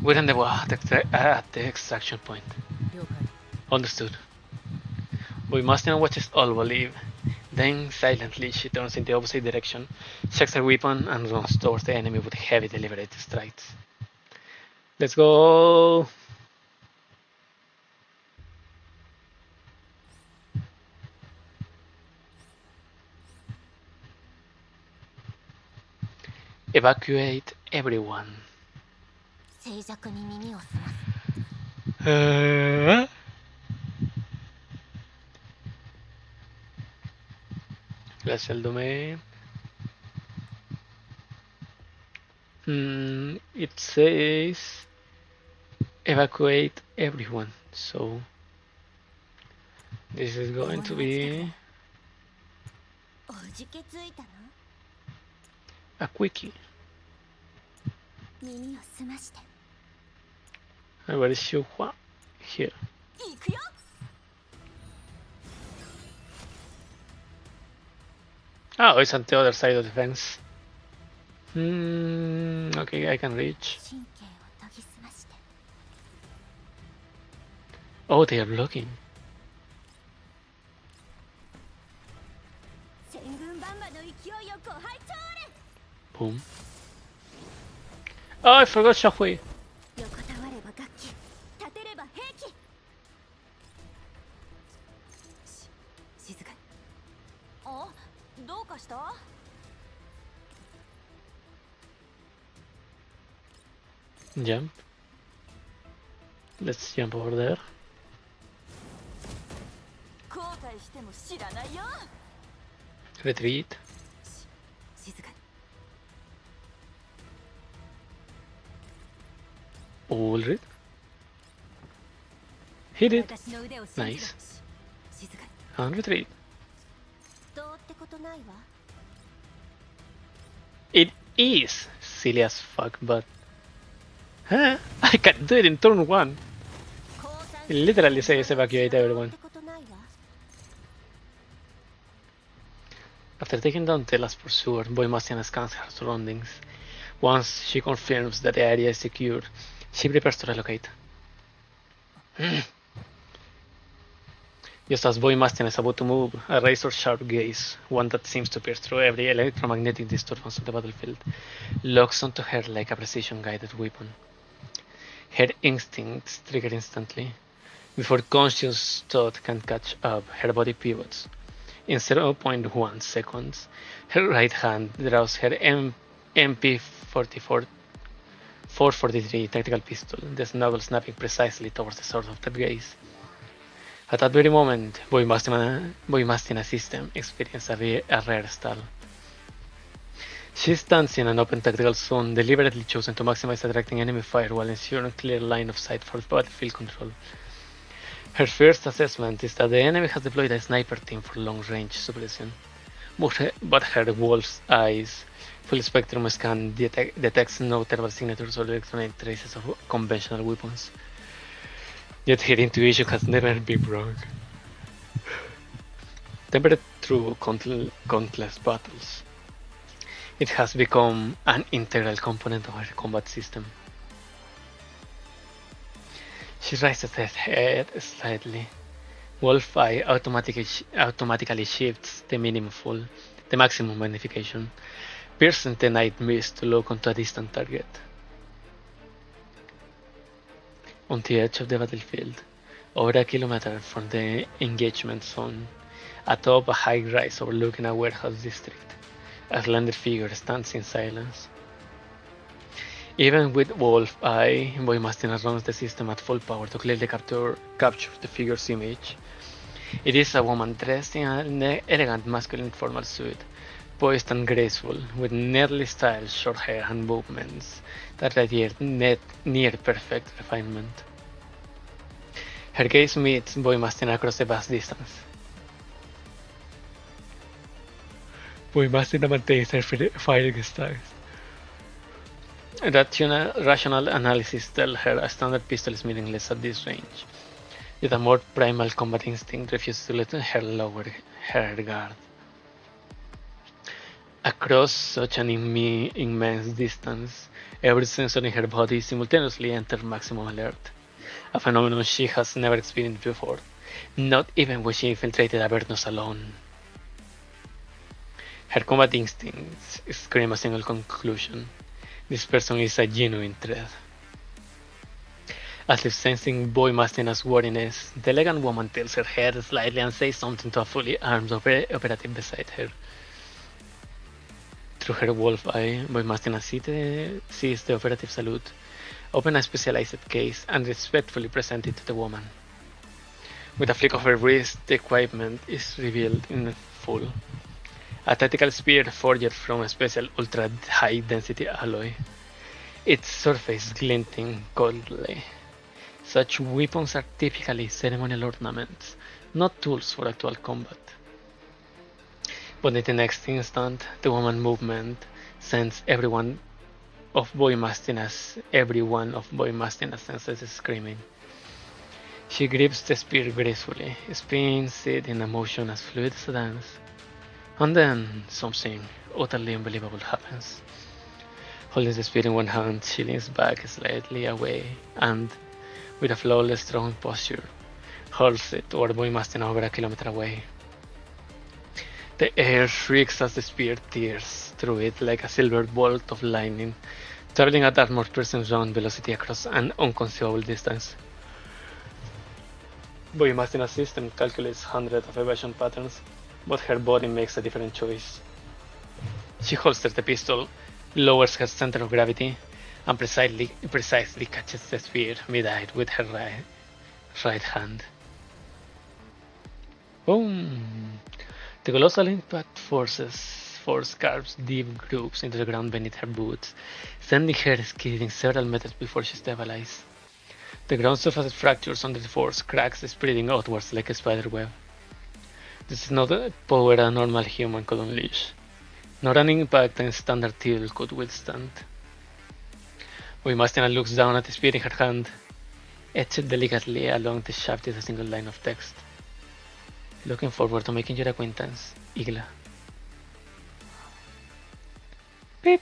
We're on the wall at the extraction point. Understood. We must now watch Alva leave. Then, silently, she turns in the opposite direction, checks her weapon, and runs towards the enemy with heavy, deliberate strides. Let's go! Evacuate everyone. Glacial domain. It says evacuate everyone, so this is going to be a quickie. Where is Shuhua? Here. Oh, it's on the other side of the fence. Okay, I can reach. Oh, they are blocking. Boom. Oh, I forgot Shockwave. Jump. Let's jump over there. Retreat. Hold it. Hit it. Nice. And retreat. It is silly as fuck, but huh? I can do it in turn 1. It literally says evacuate everyone. After taking down Telas pursuer, Boymastian scans her surroundings. Once she confirms that the area is secure, she prepares to relocate. Just as Boymastian is about to move, a razor-sharp gaze, one that seems to pierce through every electromagnetic disturbance of the battlefield, locks onto her like a precision-guided weapon. Her instincts trigger instantly. Before conscious thought can catch up, her body pivots. In 0.1 seconds, her right hand draws her MP44 443 tactical pistol, the nozzle snapping precisely towards the source of that gaze. At that very moment, Boymastina system experiences a rare stall. She stands in an open tactical zone, deliberately chosen to maximize attracting enemy fire while ensuring clear line of sight for battlefield control. Her first assessment is that the enemy has deployed a sniper team for long-range suppression, but her wolf's eyes, full spectrum scan, detects no thermal signatures or electronic traces of conventional weapons. Yet her intuition has never been wrong. Tempered through countless battles, it has become an integral component of her combat system. She raises her head slightly. Wolf Eye automatically shifts the maximum magnification, piercing the night mist to look onto a distant target. On the edge of the battlefield, over a kilometer from the engagement zone, atop a high rise overlooking a warehouse district, a slender figure stands in silence. Even with Wolf Eye, Boymastina runs the system at full power to clearly capture the figure's image. It is a woman dressed in an elegant masculine formal suit, poised and graceful, with neatly styled short hair and movements that radiate near perfect refinement. Her gaze meets Boymastina across a vast distance. Boymastina maintains her firing stance. Rational analysis tells her a standard pistol is meaningless at this range, yet a more primal combat instinct refuses to let her lower her guard. Across such an immense distance, every sensor in her body simultaneously enters maximum alert, a phenomenon she has never experienced before, not even when she infiltrated Avernus alone. Her combat instincts scream a single conclusion: this person is a genuine threat. As if sensing Boymastina's wariness, the elegant woman tilts her head slightly and says something to a fully armed operative beside her. Through her wolf eye, Boymastina sees the operative salute, open a specialized case, and respectfully present it to the woman. With a flick of her wrist, the equipment is revealed in full. A tactical spear forged from a special ultra-high density alloy, its surface glinting coldly. Such weapons are typically ceremonial ornaments, not tools for actual combat. But in the next instant, the woman's movement sends every one of Boymastina's senses screaming. She grips the spear gracefully, spins it in a motion as fluid as a dance. And then something utterly unbelievable happens. Holding the spear in one hand, she leans back slightly away and, with a flawless strong posture, hurls it toward Boymastina over a kilometer away. The air shrieks as the spear tears through it like a silver bolt of lightning, traveling at armor-piercing round velocity across an inconceivable distance. Boymastina's system calculates hundreds of evasion patterns, but her body makes a different choice. She holsters the pistol, lowers her center of gravity, and precisely catches the spear mid-eye with her right hand. Boom! The colossal impact force carves deep grooves into the ground beneath her boots, sending her skidding several meters before she stabilizes. The ground surface fractures under the force, cracks spreading outwards like a spider web. This is not a power a normal human could unleash. Not an impact a standard tool could withstand. Boymastina looks down at the spear in her hand, etched delicately along the shaft is a single line of text. Looking forward to making your acquaintance, Igla. Beep.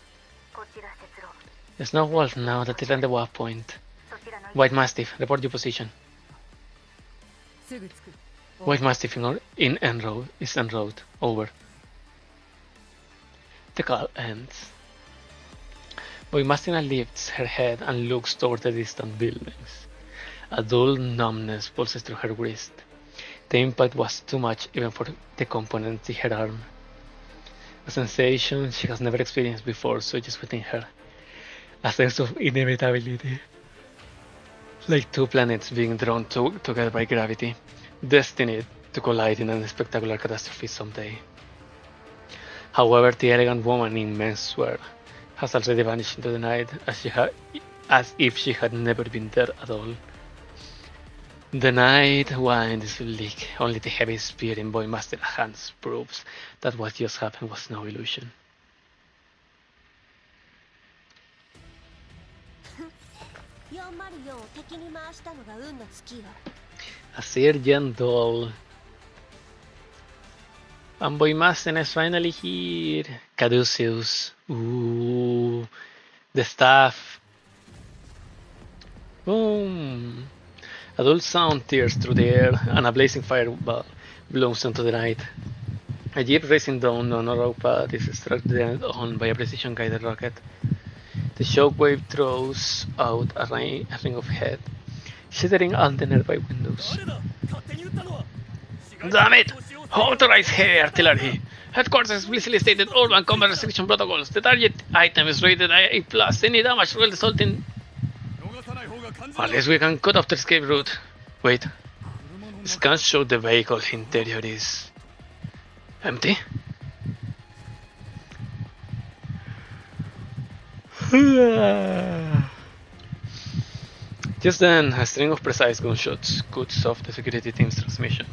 Snow Wolf now that is on the waypoint. White Mastiff, report your position. White Mastiff in en route is en route. Over. The call ends. Boymastina lifts her head and looks toward the distant buildings. A dull numbness pulses through her wrist. The impact was too much even for the components in her arm. A sensation she has never experienced before surges within her. A sense of inevitability. Like two planets being drawn together by gravity, destined to collide in a spectacular catastrophe someday. However, the elegant woman in menswear has already vanished into the night as if she had never been there at all. The night wind is bleak, only the heavy spear in Boymaster's hands proves that what just happened was no illusion. A Sergeant doll. And Boymaster is finally here. Caduceus. Ooh. The staff. Boom. A dull sound tears through the air, and a blazing fireball blooms into the night. A jeep racing down a narrow path is struck dead on by a precision-guided rocket. The shockwave throws out a ring of head, shattering all the nearby windows. Damn it! Authorized heavy artillery! Headquarters explicitly stated urban combat restriction protocols. The target item is rated A+. Any damage will result in... Unless we can cut off the escape route. Wait. Scans show the vehicle interior is... empty? Just then, a string of precise gunshots cuts off the security team's transmission.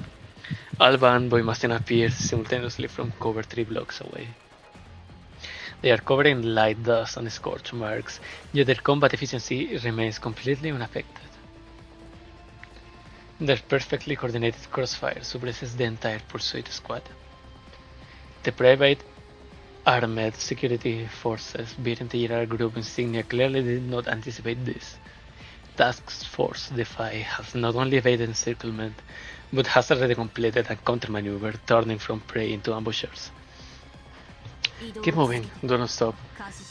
Alva and Boymastin appear simultaneously from cover 3 blocks away. They are covered in light dust and scorch marks, yet their combat efficiency remains completely unaffected. Their perfectly coordinated crossfire suppresses the entire pursuit squad. The private armed security forces bearing the general group insignia clearly did not anticipate this. Task Force Defy has not only evaded encirclement, but has already completed a countermaneuver, turning from prey into ambushers. Keep moving, do not stop.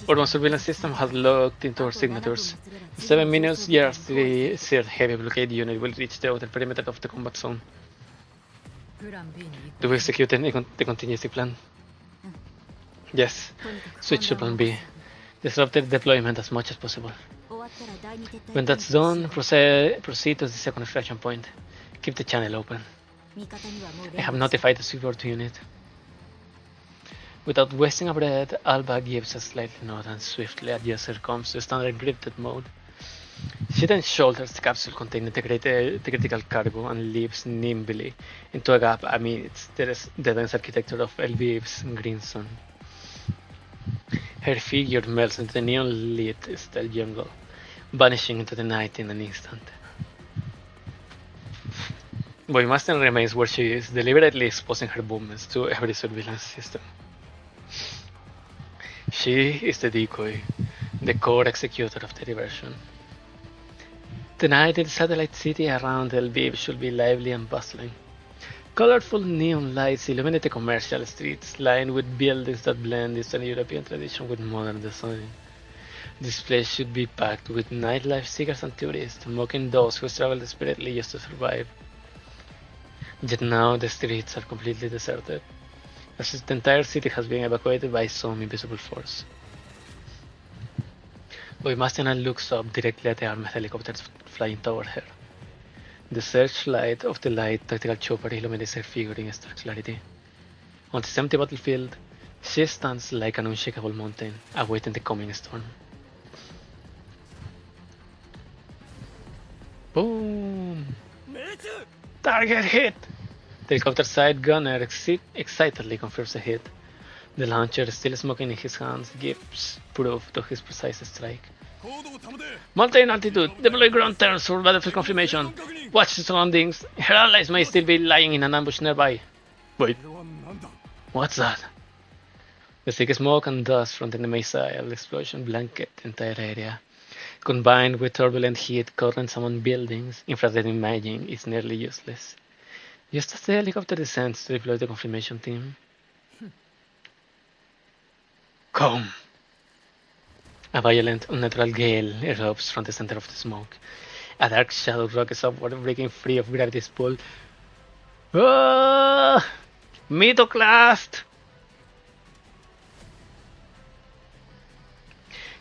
Urban surveillance system has locked into our signatures. 7 minutes, the third heavy blockade unit will reach the outer perimeter of the combat zone. Do we execute the contingency plan? Yes. Switch to plan B. Disrupt the deployment as much as possible. When that's done, proceed to the second extraction point. Keep the channel open. I have notified the support unit. Without wasting a breath, Alva gives a slight nod and swiftly adjusts her comms to standard encrypted mode. She then shoulders the capsule containing the critical cargo and leaps nimbly into a gap amidst the dense architecture of Elviv's green sun. Her figure melts into the neon-lit stealth jungle, vanishing into the night in an instant. Boymaster remains where she is, deliberately exposing her movements to every surveillance system. She is the decoy, the core executor of the diversion. Tonight in the satellite city around Lviv should be lively and bustling. Colorful neon lights illuminate the commercial streets, lined with buildings that blend Eastern European tradition with modern design. This place should be packed with nightlife seekers and tourists, mocking those who struggle desperately just to survive. Yet now the streets are completely deserted, as if the entire city has been evacuated by some invisible force. Boymastina looks up directly at the armed helicopters flying toward her. The searchlight of the light tactical chopper illuminates her figure in stark clarity. On this empty battlefield, she stands like an unshakable mountain, awaiting the coming storm. Boom! Target hit! The helicopter side gunner excitedly confirms a hit. The launcher, still smoking in his hands, gives proof to his precise strike. Maintain altitude, deploy ground turns for battlefield confirmation. Watch the surroundings. Her allies may still be lying in an ambush nearby. Wait, what's that? The thick smoke and dust from the missile explosion blanket the entire area. Combined with turbulent heat currents among buildings, infrared imaging is nearly useless. Just as the helicopter descends to deploy the confirmation team. Come! A violent, unnatural gale erupts from the center of the smoke. A dark shadow rockets upward, breaking free of gravity's pull. Ah! Mythoclast!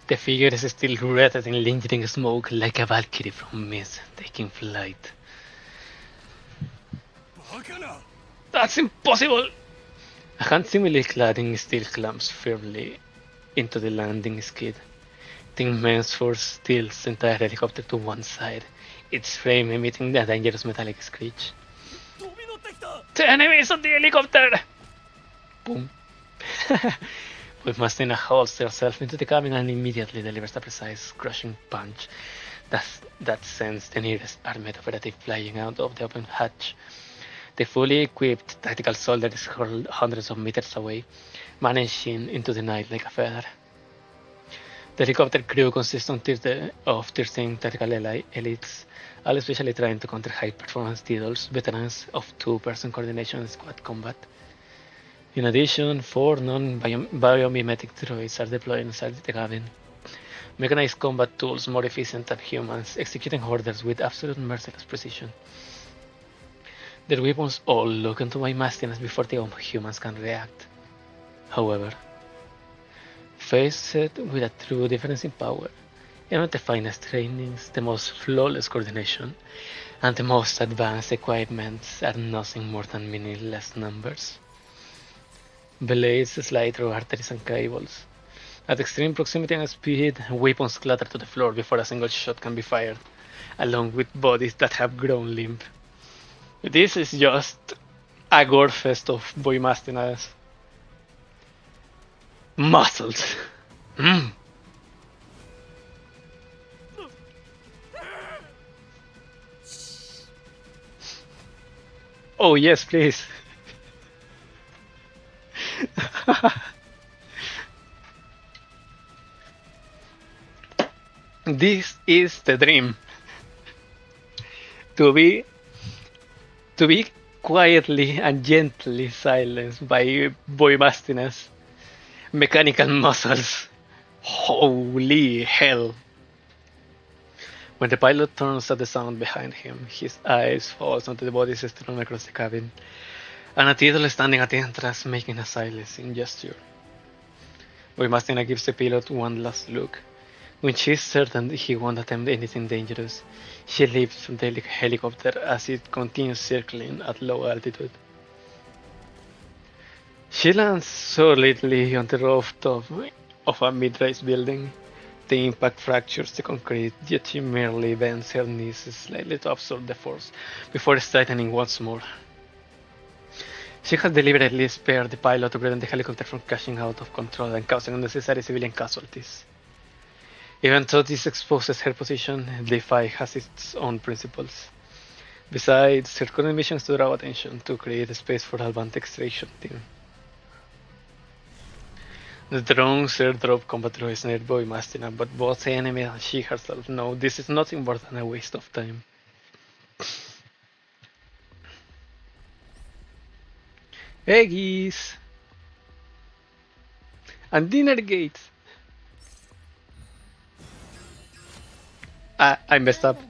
The figure is still wreathed in lingering smoke like a valkyrie from mist taking flight. That's impossible! A hand seemingly clad in steel clamps firmly into the landing skid. The immense force tilts the entire helicopter to one side, its frame emitting a dangerous metallic screech. The enemy is on the helicopter! Boom. Wolfpack hauls herself into the cabin and immediately delivers a precise, crushing punch that sends the nearest armored operative flying out of the open hatch. The fully equipped tactical soldier is hurled hundreds of meters away, vanishing into the night like a feather. The helicopter crew consists of 13 tactical elites, all especially trying to counter high-performance Diddles, veterans of two-person coordination and squad combat. In addition, 4 non-biomimetic droids are deployed inside the cabin. Mechanized combat tools more efficient than humans, executing orders with absolute merciless precision. Their weapons all look into my mastiness before the humans can react. However, faced with a true difference in power, even the finest trainings, the most flawless coordination, and the most advanced equipment are nothing more than meaningless numbers. Blades slide through arteries and cables. At extreme proximity and speed, weapons clatter to the floor before a single shot can be fired, along with bodies that have grown limp. This is just a gore fest of boy mastiness. Muscles! Oh yes, please. This is the dream. To be quietly and gently silenced by boy mastiness. Mechanical muscles. Holy hell. When the pilot turns at the sound behind him, his eyes fall onto the bodies strewn across the cabin, and a Diddle standing at the entrance making a silencing gesture. Boymastina gives the pilot one last look. When she's certain he won't attempt anything dangerous, she leaps from the helicopter as it continues circling at low altitude. She lands solidly on the rooftop of a mid-rise building. The impact fractures the concrete, yet she merely bends her knees slightly to absorb the force before straightening once more. She has deliberately spared the pilot to prevent the helicopter from crashing out of control and causing unnecessary civilian casualties. Even though this exposes her position, the fight has its own principles. Besides, her current mission is to draw attention to create a space for Alva's extraction team. The drones airdrop combat droids near Boymastina, but both the enemy and she herself know this is nothing more than a waste of time. Eggies! And dinner gates! I messed up.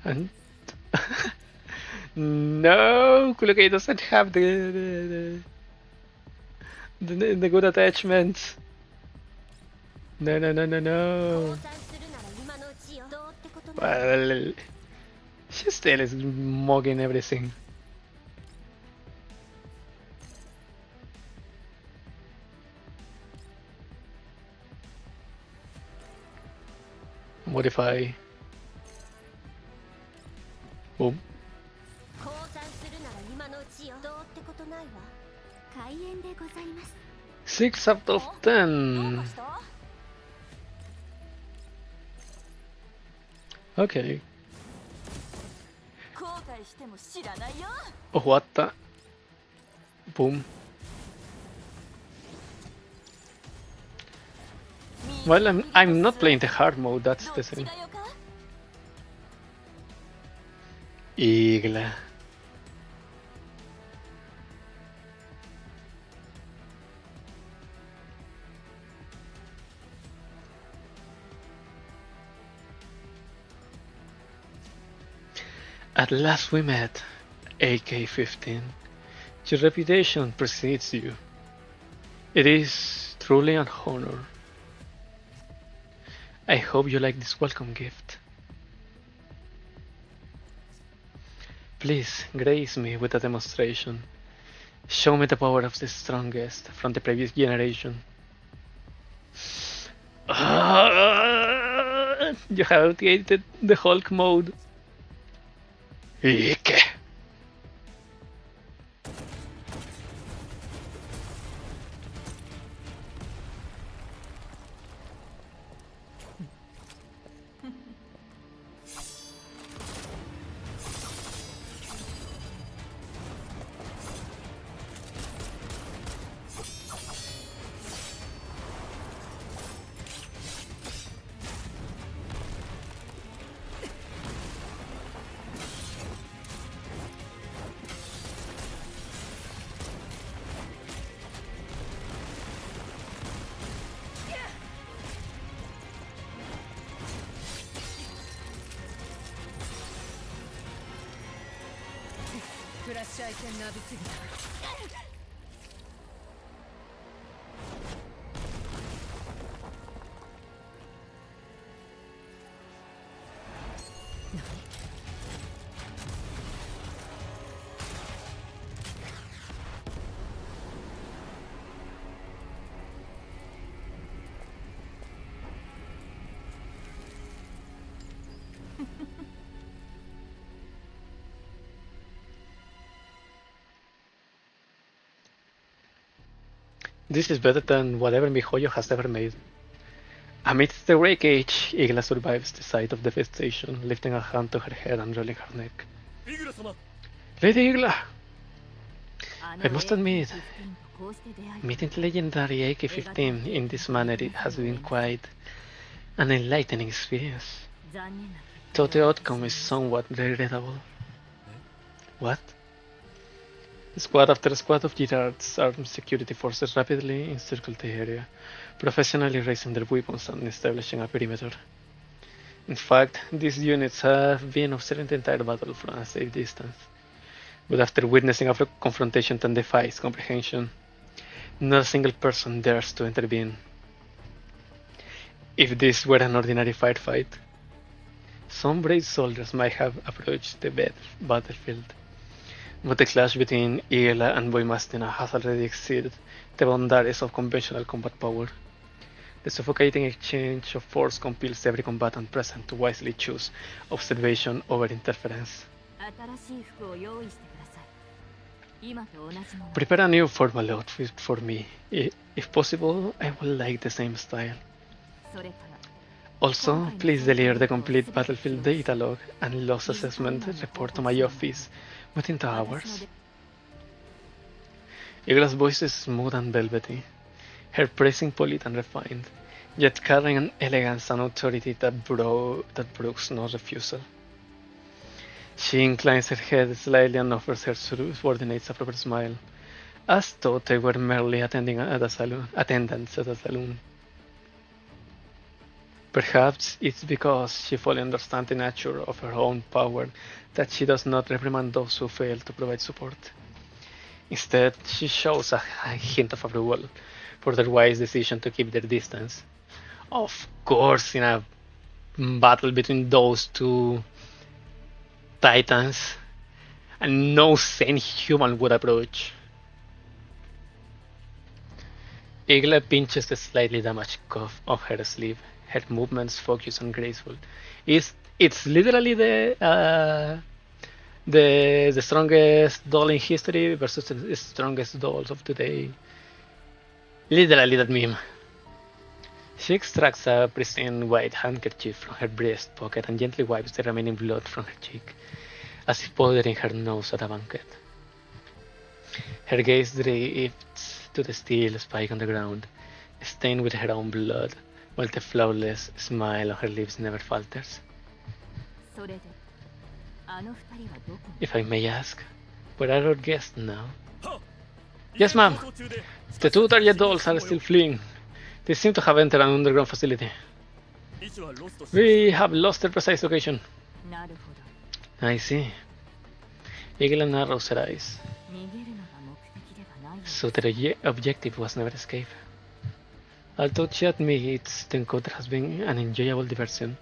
And no, Kulugay doesn't have the good attachments. No. Well, she still is mugging everything. Modify. Boom. 6 out of 10. Okay. Oh, what the? Boom. Well, I'm not playing the hard mode, that's the thing. Igla. At last we met, AK-15. Your reputation precedes you. It is truly an honor. I hope you like this welcome gift. Please grace me with a demonstration. Show me the power of the strongest from the previous generation. You have activated the Hulk mode. Ike. This is better than whatever Mihoyo has ever made. Amidst the wreckage, Igla survives the sight of devastation, lifting a hand to her head and rolling her neck. Lady Igla! I must admit, meeting the legendary AK-15 in this manner has been quite an enlightening experience. Though the outcome is somewhat regrettable. What? Squad after squad of Girard's armed security forces rapidly encircled the area, professionally raising their weapons and establishing a perimeter. In fact, these units have been observing the entire battle from a safe distance. But after witnessing a confrontation that defies comprehension, not a single person dares to intervene. If this were an ordinary firefight, some brave soldiers might have approached the battlefield. But the clash between Igla and Boymastina has already exceeded the boundaries of conventional combat power. The suffocating exchange of force compels every combatant present to wisely choose observation over interference. Prepare a new formal outfit for me. If possible, I would like the same style. Also, please deliver the complete battlefield data log and loss assessment report to my office within 2 hours. Igla's voice is smooth and velvety, her praising polite and refined, yet carrying an elegance and authority that brooks no refusal. She inclines her head slightly and offers her subordinates a proper smile, as though they were merely attendants at a saloon. Perhaps it's because she fully understands the nature of her own power that she does not reprimand those who fail to provide support. Instead, she shows a hint of approval for their wise decision to keep their distance. Of course, in a battle between those two titans, and no sane human would approach. Igla pinches the slightly damaged cuff of her sleeve. Her movements focused and graceful. It's literally the The strongest doll in history versus the strongest dolls of today. Literally that meme. She extracts a pristine white handkerchief from her breast pocket and gently wipes the remaining blood from her cheek, as if powdering her nose at a banquet. Her gaze drifts to the steel spike on the ground, stained with her own blood, while the flawless smile on her lips never falters. If I may ask, where are our guests now? Yes, ma'am. The two target dolls are still fleeing. They seem to have entered an underground facility. We have lost their precise location. I see. Eagle narrows her eyes. So the objective was never escape. Although she admits the encounter has been an enjoyable diversion,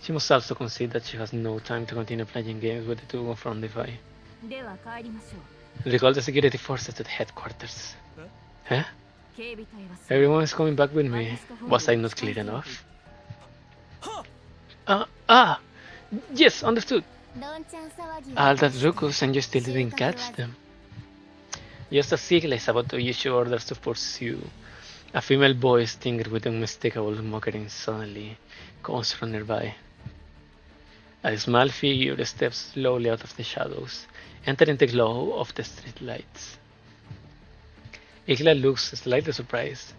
she must also concede that she has no time to continue playing games with the two from Defy. Recall the security forces to the headquarters. Huh? Everyone is coming back with me. Was I not clear enough? Yes, understood. All that ruckus and you still didn't catch them. Just as Sigla is about to issue orders to pursue, a female voice tingled with unmistakable mockery suddenly comes from nearby. A small figure steps slowly out of the shadows, entering the glow of the street lights. Igla looks slightly surprised.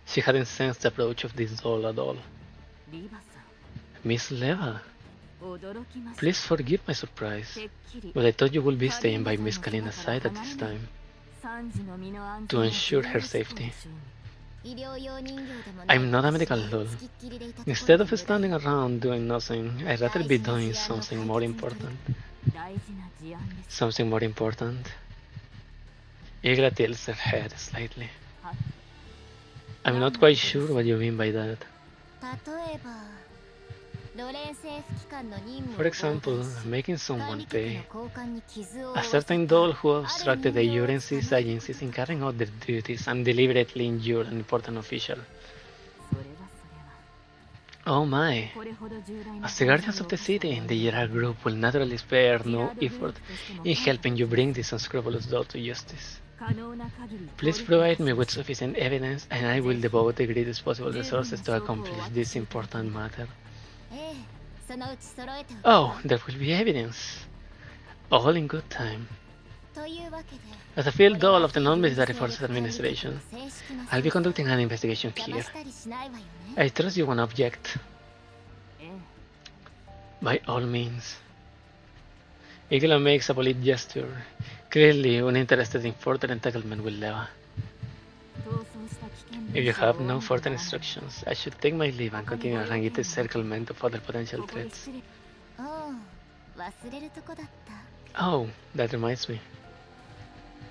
She hadn't sensed the approach of this doll at all. Miss Leva, please forgive my surprise, but I thought you would be staying by Miss Kalina's side at this time, to ensure her safety. I'm not a medical doll. Instead of standing around doing nothing, I'd rather be doing something more important. Something more important? Igla tilts her head slightly. I'm not quite sure what you mean by that. For example, making someone pay. A certain doll who obstructed the agency's in carrying out their duties and deliberately injured an important official. Oh my! As the guardians of the city, the Gerard group will naturally spare no effort in helping you bring this unscrupulous doll to justice. Please provide me with sufficient evidence and I will devote the greatest possible resources to accomplish this important matter. Oh, there will be evidence. All in good time. As a field doll of the Non-Military Forces Administration, I'll be conducting an investigation here. I trust you won't object. By all means. Igla makes a polite gesture, clearly uninterested in further entanglement with Leva. If you have no further instructions, I should take my leave and continue arranging the encirclement of other potential threats. Oh, that reminds me.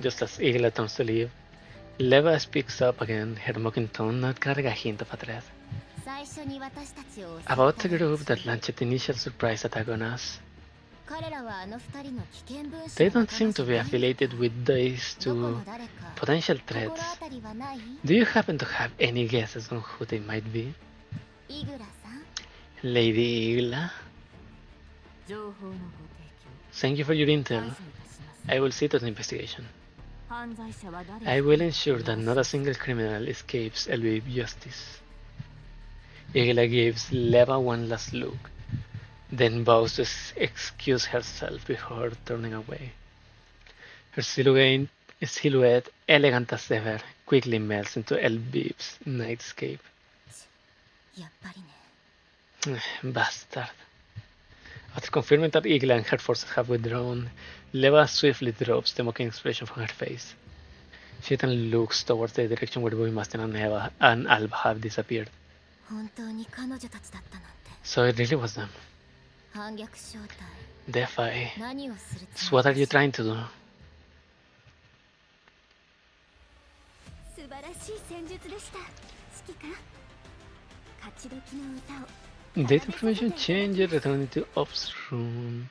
Just as Igla turns to leave, Leva speaks up again, her mocking tone not carrying a hint of a threat. About the group that launched the initial surprise attack on us. They don't seem to be affiliated with these two potential threats. Do you happen to have any guesses on who they might be? Lady Igla? Thank you for your intel. I will see to the investigation. I will ensure that not a single criminal escapes elude justice. Igla gives Leva one last look, then bows to excuse herself before turning away. Her silhouette, elegant as ever, quickly melts into Elviv's nightscape. Bastard. After confirming that Igla and her forces have withdrawn, Leva swiftly drops the mocking expression from her face. She then looks towards the direction where Buimaster and Alva have disappeared. So it really was them. Defy. So what are you trying to do? Data information change, returning to Ops room.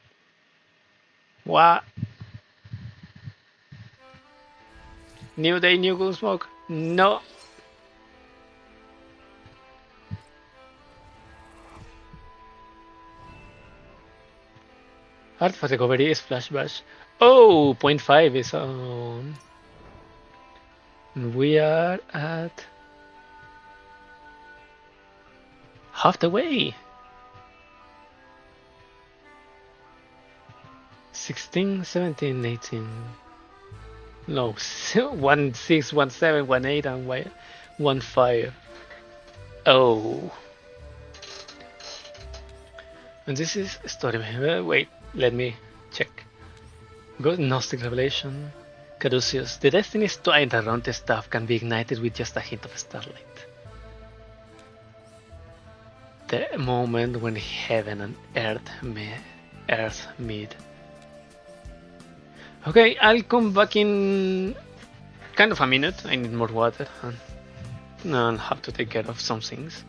What? New day, new Gunsmoke? No. Artifact recovery is flash bash. Oh, 0.5 is on. We are at half the way. 16, 17, 18. No, 1, 6, 1, 7, 1, 8, and 1, 5. Oh. And this is story. Wait, let me check. Good Gnostic Revelation. Caduceus. The Destiny's twine around the staff can be ignited with just a hint of starlight. The moment when heaven and earth meet. Okay, I'll come back in kind of a minute. I need more water and I'll have to take care of some things.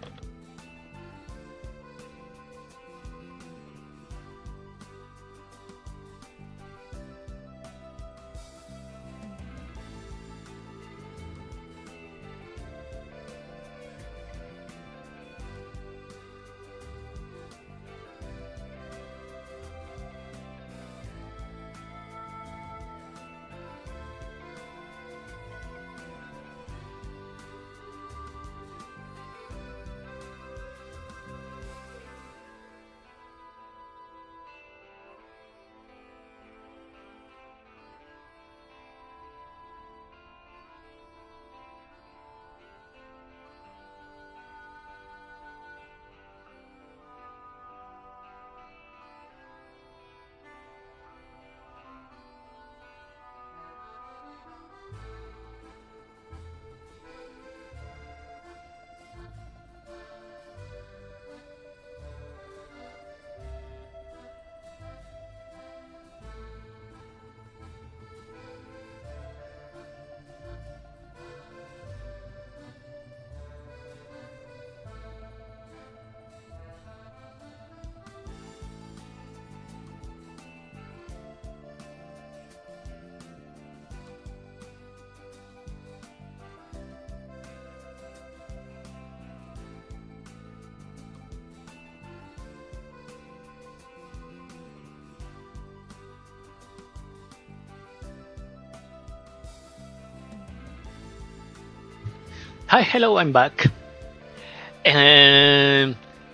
Hi, hello, I'm back.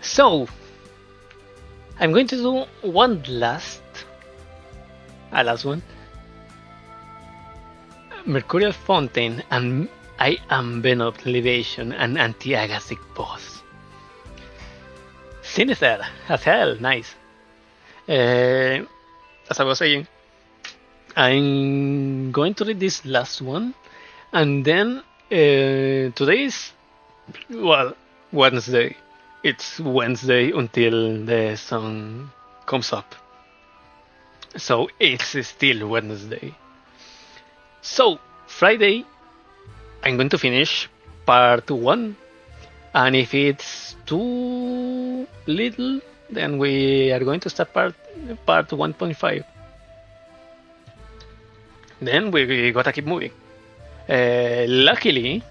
So, I'm going to do one last one. Mercurial Fountain and I am Venom Libation and Anti-Agastic Boss. Sinister as hell, nice. As I was saying, I'm going to read this last one and then today is, well, Wednesday. It's Wednesday until the sun comes up. So it's still Wednesday. So Friday, I'm going to finish part 1. And if it's too little, then we are going to start part 1.5. Then we gotta keep moving. Luckily,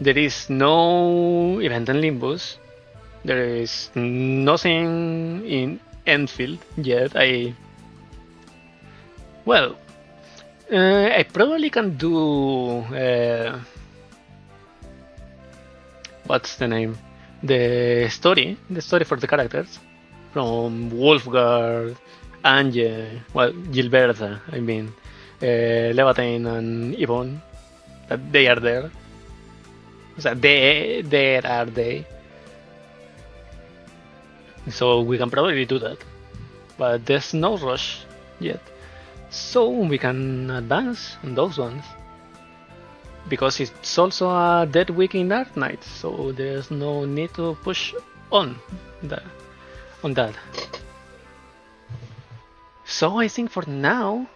there is no event in Limbus. There is nothing in Enfield yet. I probably can do what's the name? The story for the characters from Wolfguard, Angel, Gilberta, I mean. Levatine and Yvonne, that they are there. So there are they. So we can probably do that, but there's no rush yet. So we can advance on those ones because it's also a dead week in Dark Knight, so there's no need to push on that. So I think for now,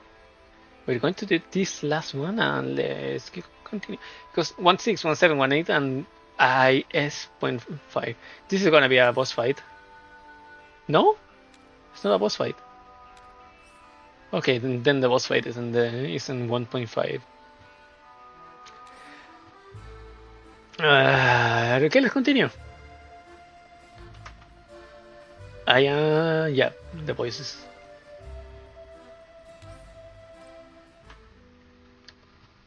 we're going to do this last one and let's continue. Because 1, 6, 1, 7, 1, 8 and IS.5. This is gonna be a boss fight. No? It's not a boss fight. Okay, then the boss fight is in 1.5. Okay, let's continue. Yeah, the voices.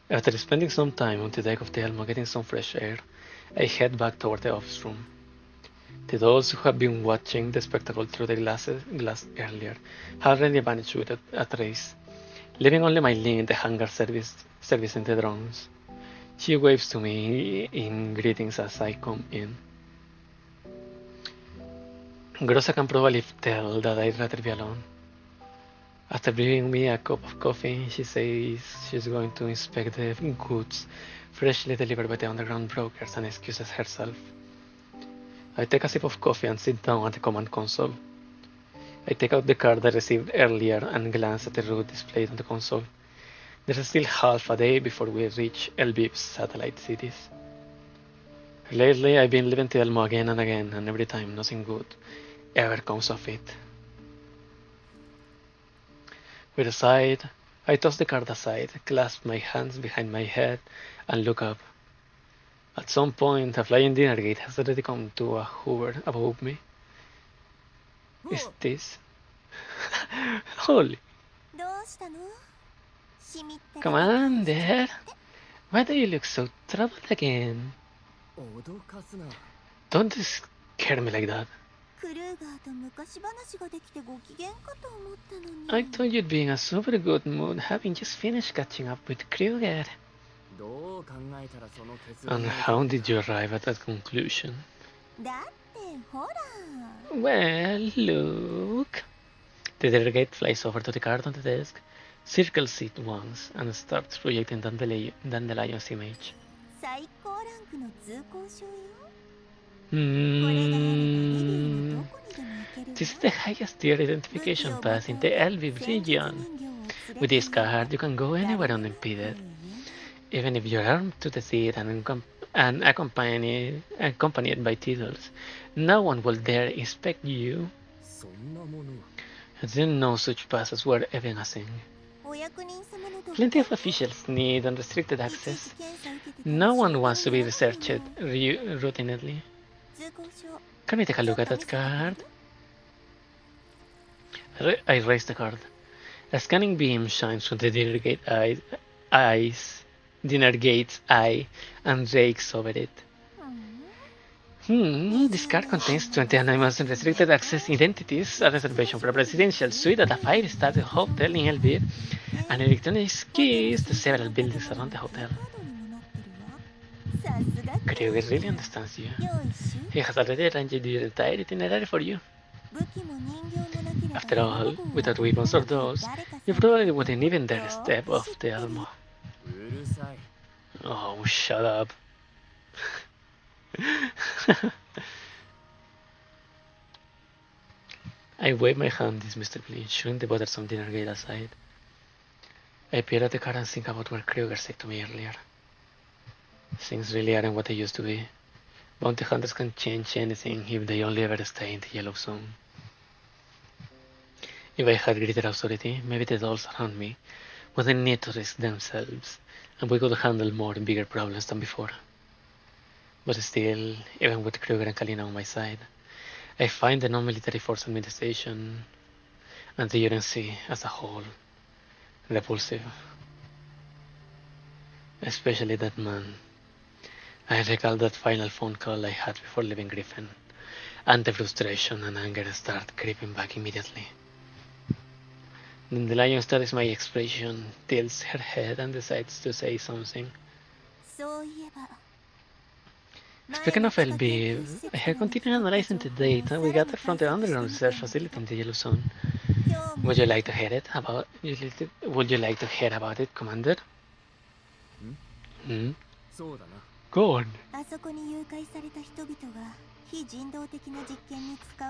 After spending some time on the deck of the Elmo getting some fresh air, I head back toward the office room. To those who have been watching the spectacle through the glass earlier have already vanished with a trace, leaving only my Lynn in the hangar servicing the drones. She waves to me in greetings as I come in. Grossa can probably tell that I'd rather be alone. After brewing me a cup of coffee, she says she's going to inspect the goods freshly delivered by the underground brokers and excuses herself. I take a sip of coffee and sit down at the command console. I take out the card I received earlier and glance at the route displayed on the console. There's still half a day before we reach Lviv's satellite cities. Lately, I've been leaving Elmo again and again, and every time nothing good ever comes of it. With a sigh, I toss the card aside, clasp my hands behind my head, and look up. At some point, a flying dinner gate has already come to a hover above me. Is this? Holy! Commander! Why do you look so troubled again? Don't scare me like that. I thought you'd be in a super good mood, having just finished catching up with Kruger. And how did you arrive at that conclusion? Well, look. The delegate flies over to the card on the desk, circles it once, and starts projecting Dandelion's image. This is the highest tier identification pass in the Lviv region. With this card, you can go anywhere unimpeded. Even if you're armed to the teeth and accompanied by titles, no one will dare inspect you. I didn't know such passes were even a thing. Plenty of officials need unrestricted access. No one wants to be researched routinely. Can we take a look at that card? I raise the card. A scanning beam shines from the dinner gate's eye and rakes over it. This card contains 20 anonymous unrestricted access identities, a reservation for a presidential suite at a 5-star hotel in Lviv, and electronic keys to several buildings around the hotel. Kruger really understands you. He has already arranged your entire itinerary for you. After all, without weapons or dolls, you probably wouldn't even dare step off the Elmo. Oh, shut up. I wave my hand dismissively, shooing the bothersome dinner gate aside. I peer at the car and think about what Kruger said to me earlier. Things really aren't what they used to be. Bounty hunters can change anything if they only ever stay in the yellow zone. If I had greater authority, maybe the dolls around me wouldn't need to risk themselves, and we could handle more and bigger problems than before. But still, even with Kruger and Kalina on my side, I find the non-military force administration and the UNC as a whole repulsive. Especially that man. I recall that final phone call I had before leaving Griffin, and the frustration and anger start creeping back immediately. Then the lion studies my expression, tilts her head and decides to say something. Speaking of Lviv, I have continued analyzing the data we gathered from the underground research facility in the Yellow Zone. Would you like to hear about it, Commander? Go on.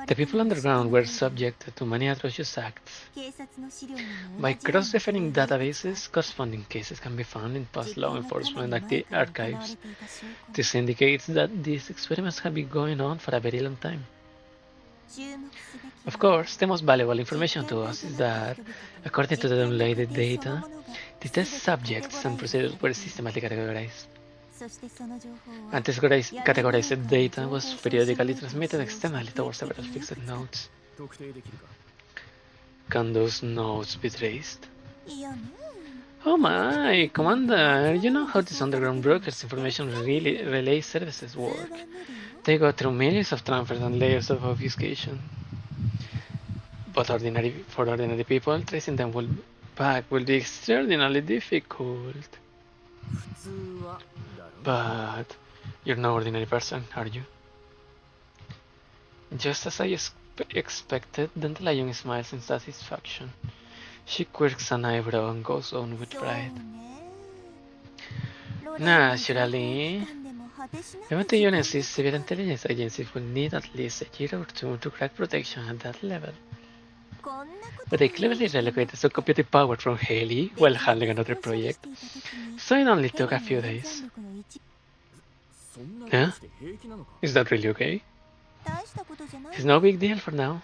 The people underground were subject to many atrocious acts. By cross-referring databases, corresponding cases can be found in past law enforcement archives. This indicates that these experiments have been going on for a very long time. Of course, the most valuable information to us is that, according to the downloaded data, the test subjects and procedures were systematically categorized. And this categorized data was periodically transmitted externally towards several fixed nodes. Can those nodes be traced? Oh my, Commander, you know how these underground brokers information relay services work. They go through millions of transfers and layers of obfuscation. But for ordinary people, tracing them back will be extraordinarily difficult. But you're no ordinary person, are you? Just as I expected, Dandelion smiles in satisfaction. She quirks an eyebrow and goes on with pride. Naturally. Even the UNSC's civil intelligence agencies will need at least a year or two to crack protection at that level. But they cleverly relocated some computing power from Haley while handling another project, so it only took a few days. Huh? Is that really okay? It's no big deal for now.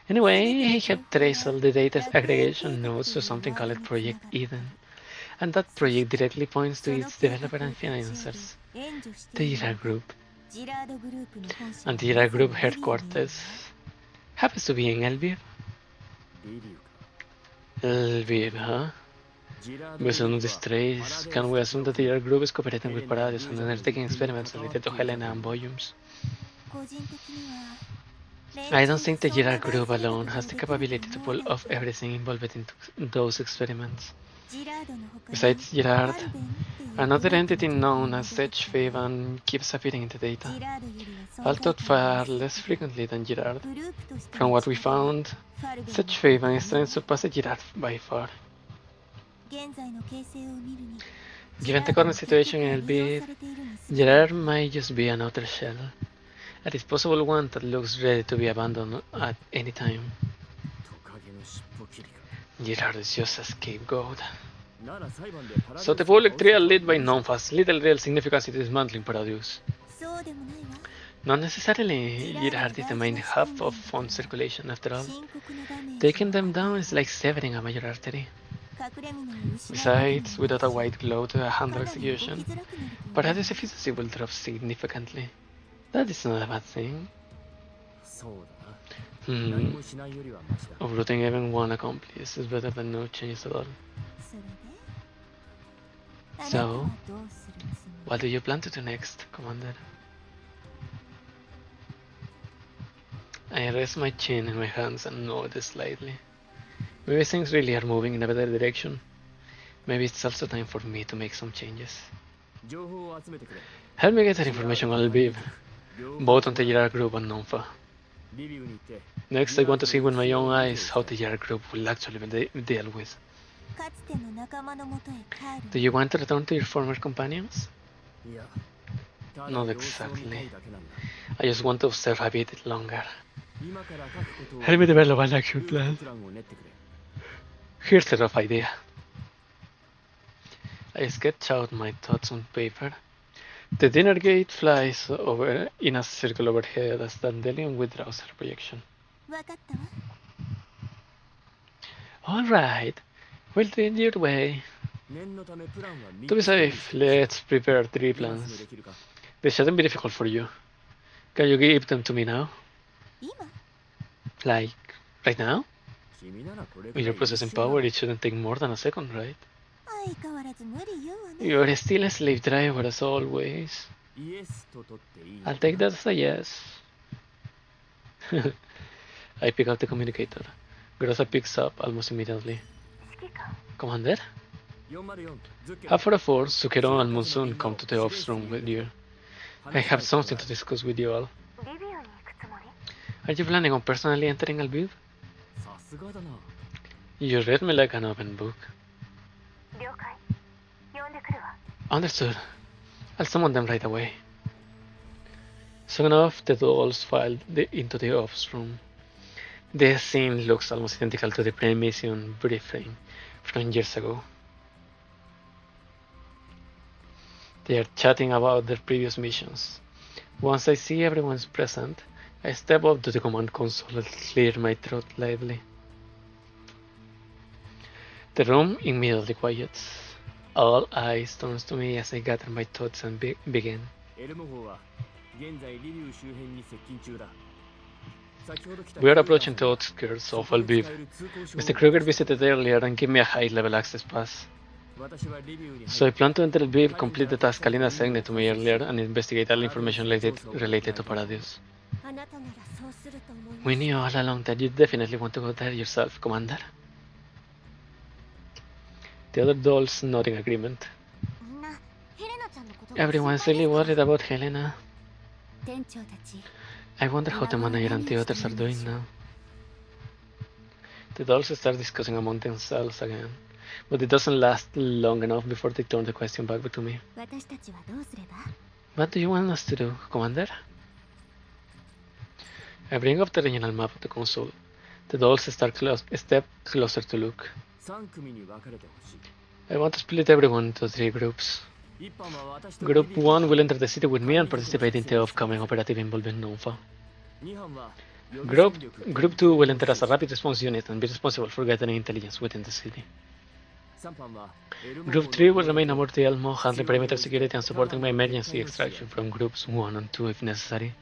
Anyway, I have traced all the data aggregation nodes to something called Project Eden, and that project directly points to its developer and financiers, the Girard Group. And the Girard Group headquarters happens to be in Lviv. Lviv, huh? Based on this trace, can we assume that the Girard Group is cooperating with Paradius and undertaking experiments related to Helena and volumes? I don't think the Girard Group alone has the capability to pull off everything involved in those experiments. Besides Girard, another entity known as Sedgefaven keeps appearing in the data, although far less frequently than Girard. From what we found, Sedgefaven is trying to surpass Girard by far. Given the current situation in Lviv, Girard might just be an outer shell, a disposable one that looks ready to be abandoned at any time. Girard is just a scapegoat. So the public trial led by non-fast little real significance in dismantling Paradius. Not necessarily. Girard is the main hub of fund circulation after all. Taking them down is like severing a major artery. Besides, without a white glow to handle execution, Paradius efficiency will drop significantly. That is not a bad thing. Uprooting even one accomplice is better than no changes at all. So, what do you plan to do next, Commander? I rest my chin in my hands and nod slightly. Maybe things really are moving in a better direction. Maybe it's also time for me to make some changes. Help me get that information on Lviv, both on the Girard Group and Nonfa. Next, I want to see with my own eyes how the Girard Group will actually be dealt with. Do you want to return to your former companions? Not exactly. I just want to observe a bit longer. Help me develop an action plan. Here's a rough idea. I sketch out my thoughts on paper. The dinner gate flies over in a circle overhead as Dandelion withdraws her projection. Alright, we'll do it your way. To be safe, let's prepare 3 plans. They shouldn't be difficult for you. Can you give them to me now? Like, right now? With your processing power, it shouldn't take more than a second, right? You're still a slave driver as always. I'll take that as a yes. I pick up the communicator. Grossa picks up almost immediately. Commander? Half of 4, Sukero and Monsoon come to the ops room with you. I have something to discuss with you all. Are you planning on personally entering Lviv? You read me like an open book. Understood. I'll summon them right away. Soon enough, the dolls filed into the ops room. The scene looks almost identical to the pre-mission briefing from years ago. They are chatting about their previous missions. Once I see everyone's present, I step up to the command console and clear my throat lively. The room immediately quiets. All eyes turn to me as I gather my thoughts and begin. We are approaching the outskirts of Lviv. Mr. Kruger visited earlier and gave me a high-level access pass. So I plan to enter Lviv, complete the task Kalina assigned to me earlier, and investigate all information related to Paradius. We knew all along that you definitely want to go there yourself, Commander. The other dolls nod in agreement. Everyone's really worried about Helena. I wonder how the manager and the others are doing now. The dolls start discussing among themselves again, but it doesn't last long enough before they turn the question back to me. What do you want us to do, Commander? I bring up the regional map of the console. The dolls step closer to look. I want to split everyone into 3 groups. Group 1 will enter the city with me and participate in the upcoming operative involving Nova. Group 2 will enter as a rapid response unit and be responsible for gathering intelligence within the city. Group 3 will remain aboard the Elmo, handling perimeter security and supporting my emergency extraction from groups 1 and 2 if necessary.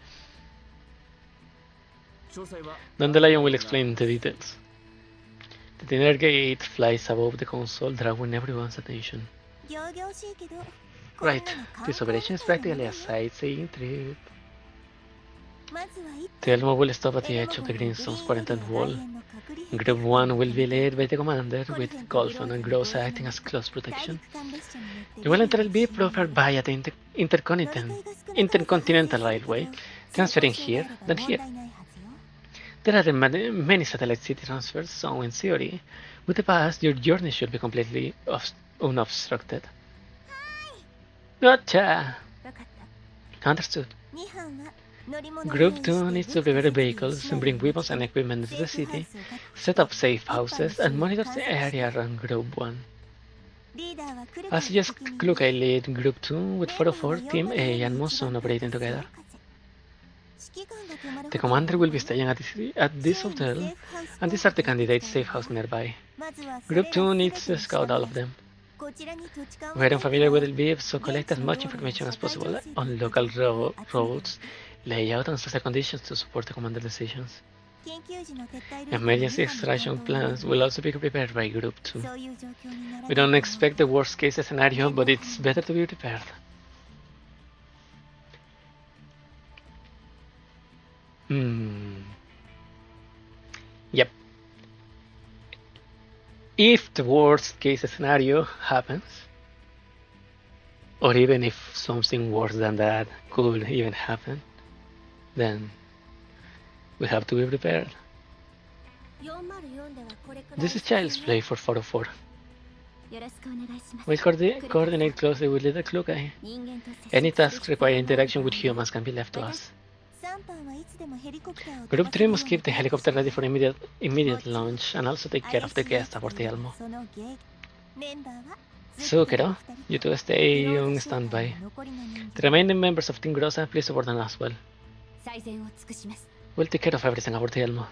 Dandelion will explain the details. The dinner gate flies above the console, drawing everyone's attention. Right, this operation is practically a sightseeing trip. The Elmo will stop at the edge of the Greenstone's quarantine wall. Group 1 will be led by the commander, with Golfon and Gross acting as close protection. You will enter Lviv proper via the Intercontinental Railway, transferring here, then here. There are many satellite city transfers, so in theory, with the pass, your journey should be completely unobstructed. Gotcha! Understood. Group 2 needs to prepare vehicles, bring weapons and equipment into the city, set up safe houses, and monitor the area around Group 1. I suggest Klukai lead Group 2 with 404, Team A, and Monsoon operating together. The commander will be staying at this hotel, and these are the candidates' safe house nearby. Group 2 needs to scout all of them. We are unfamiliar with Lviv, so collect as much information as possible on local roads, layout, and social conditions to support the commander decisions. Emergency extraction plans will also be prepared by Group 2. We don't expect the worst case scenario, but it's better to be prepared. Yep. If the worst case scenario happens, or even if something worse than that could even happen, then we have to be prepared. This is child's play for 404. We coordinate closely with Little Klukai. Any tasks requiring interaction with humans can be left to us. Group 3 must keep the helicopter ready for immediate launch and also take care of the guests aboard the Elmo. So, kiddo, you two stay on standby. The remaining members of Team Grossa, please support them as well. We'll take care of everything aboard the Elmo.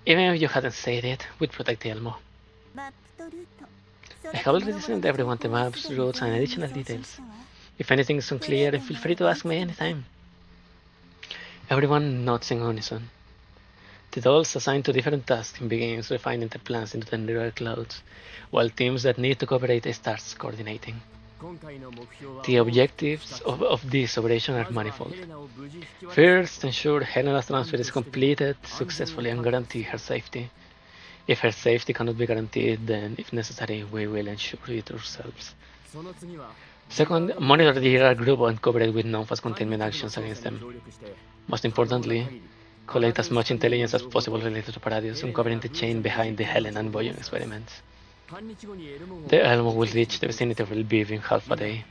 Even if you hadn't said it, we'd protect the Elmo. I have already sent everyone the maps, routes, and additional details. If anything is unclear, feel free to ask me anytime. Everyone nods in unison. The dolls assigned to different tasks begins refining their plans into the nearer clouds, while teams that need to cooperate starts coordinating. The objectives of this operation are manifold. First, ensure Helena's transfer is completed successfully and guarantee her safety. If her safety cannot be guaranteed, then if necessary, we will ensure it ourselves. Second, monitor the Iraq group and cooperate with non-fast containment actions against them. Most importantly, collect as much intelligence as possible related to Paradius, uncovering the chain behind the Helen and Boyan experiments. The Elmo will reach the vicinity of Lviv in half a day.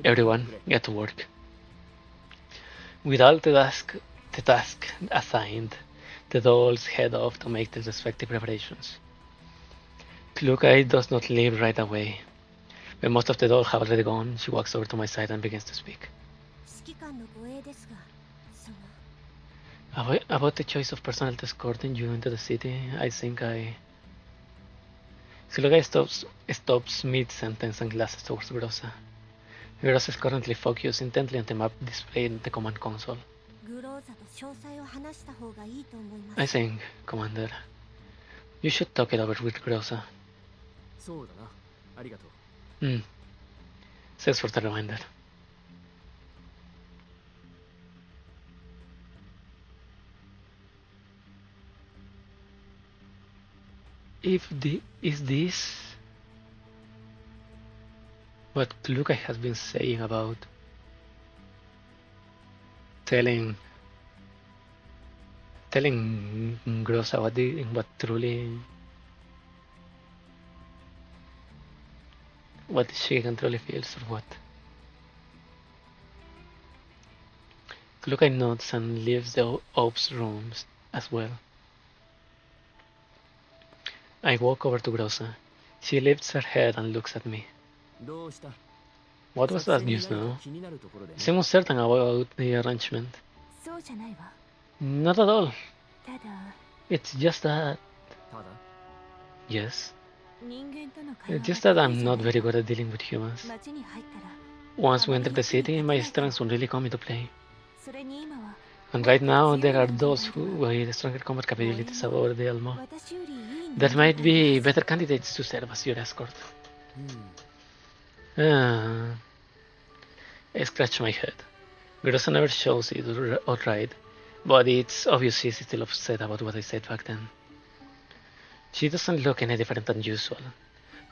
Everyone, get to work. With all the task assigned, the dolls head off to make their respective preparations. Klukai does not leave right away. When most of the dolls have already gone, she walks over to my side and begins to speak. About the choice of personnel to escorting you into the city, I think Klukai stops mid-sentence and glances towards Grossa. Grossa is currently focused intently on the map displayed in the command console. I think, Commander, you should talk it over with Groza. Thanks for the reminder. Is this what Luca has been saying about telling Groza what she can truly feels, or what? Luca nods and leaves the Ops rooms as well. I walk over to Groza. She lifts her head and looks at me. What was that news now? Seem uncertain about the arrangement. Not at all. It's just that... Yes. It's just that I'm not very good at dealing with humans. Once we enter the city, my strengths will really come into play. And right now, there are those who with stronger combat capabilities over the Alma. That might be better candidates to serve as your escort. I scratch my head. Groza never shows it outright, but it's obvious she's still upset about what I said back then. She doesn't look any different than usual,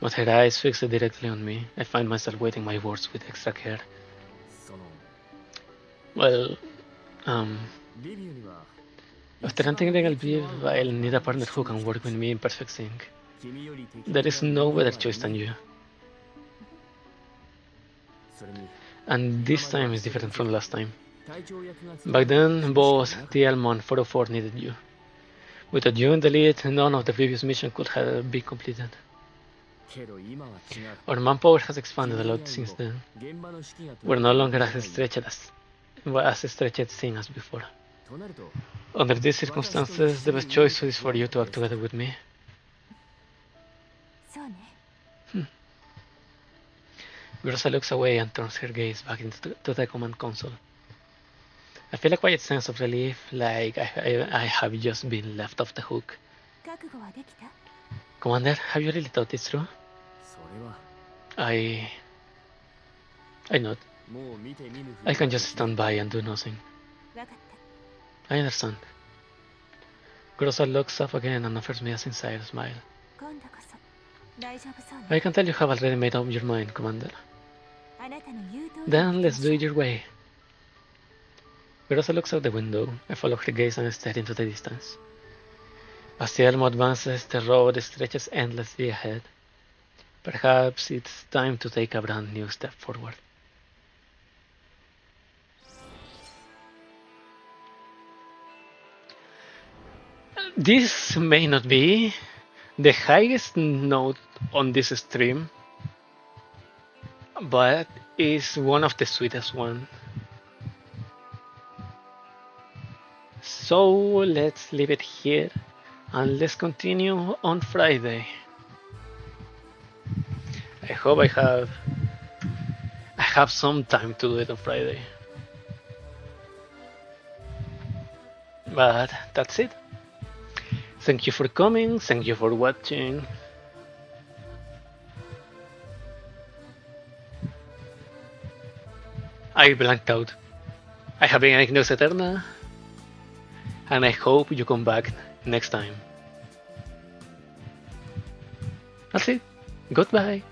but her eyes fixed directly on me. I find myself weighting my words with extra care. Well, after entering Lviv, I'll need a partner who can work with me in perfect sync. There is no better choice than you. And this time is different from last time. Back then, both TLMO and 404 needed you. Without you in the lead, none of the previous missions could have been completed. Our manpower has expanded a lot since then. We're no longer as stretched thin as before. Under these circumstances, the best choice is for you to act together with me. Groza looks away and turns her gaze back into the command console. I feel a quiet sense of relief, like I have just been left off the hook. Commander, have you really thought this through? I nod. I can just stand by and do nothing. I understand. Groza looks up again and offers me a sincere smile. I can tell you have already made up your mind, Commander. Then let's do it your way. Groza looks out the window. I follow her gaze and stare into the distance. As the Elmo advances, the road stretches endlessly ahead. Perhaps it's time to take a brand new step forward. This may not be the highest note on this stream, but is one of the sweetest ones. So let's leave it here and let's continue on Friday. I hope I have some time to do it on Friday. But that's it. Thank you for coming, thank you for watching. I blanked out. I have been Igneous Eterna, and I hope you come back next time. That's it. Goodbye.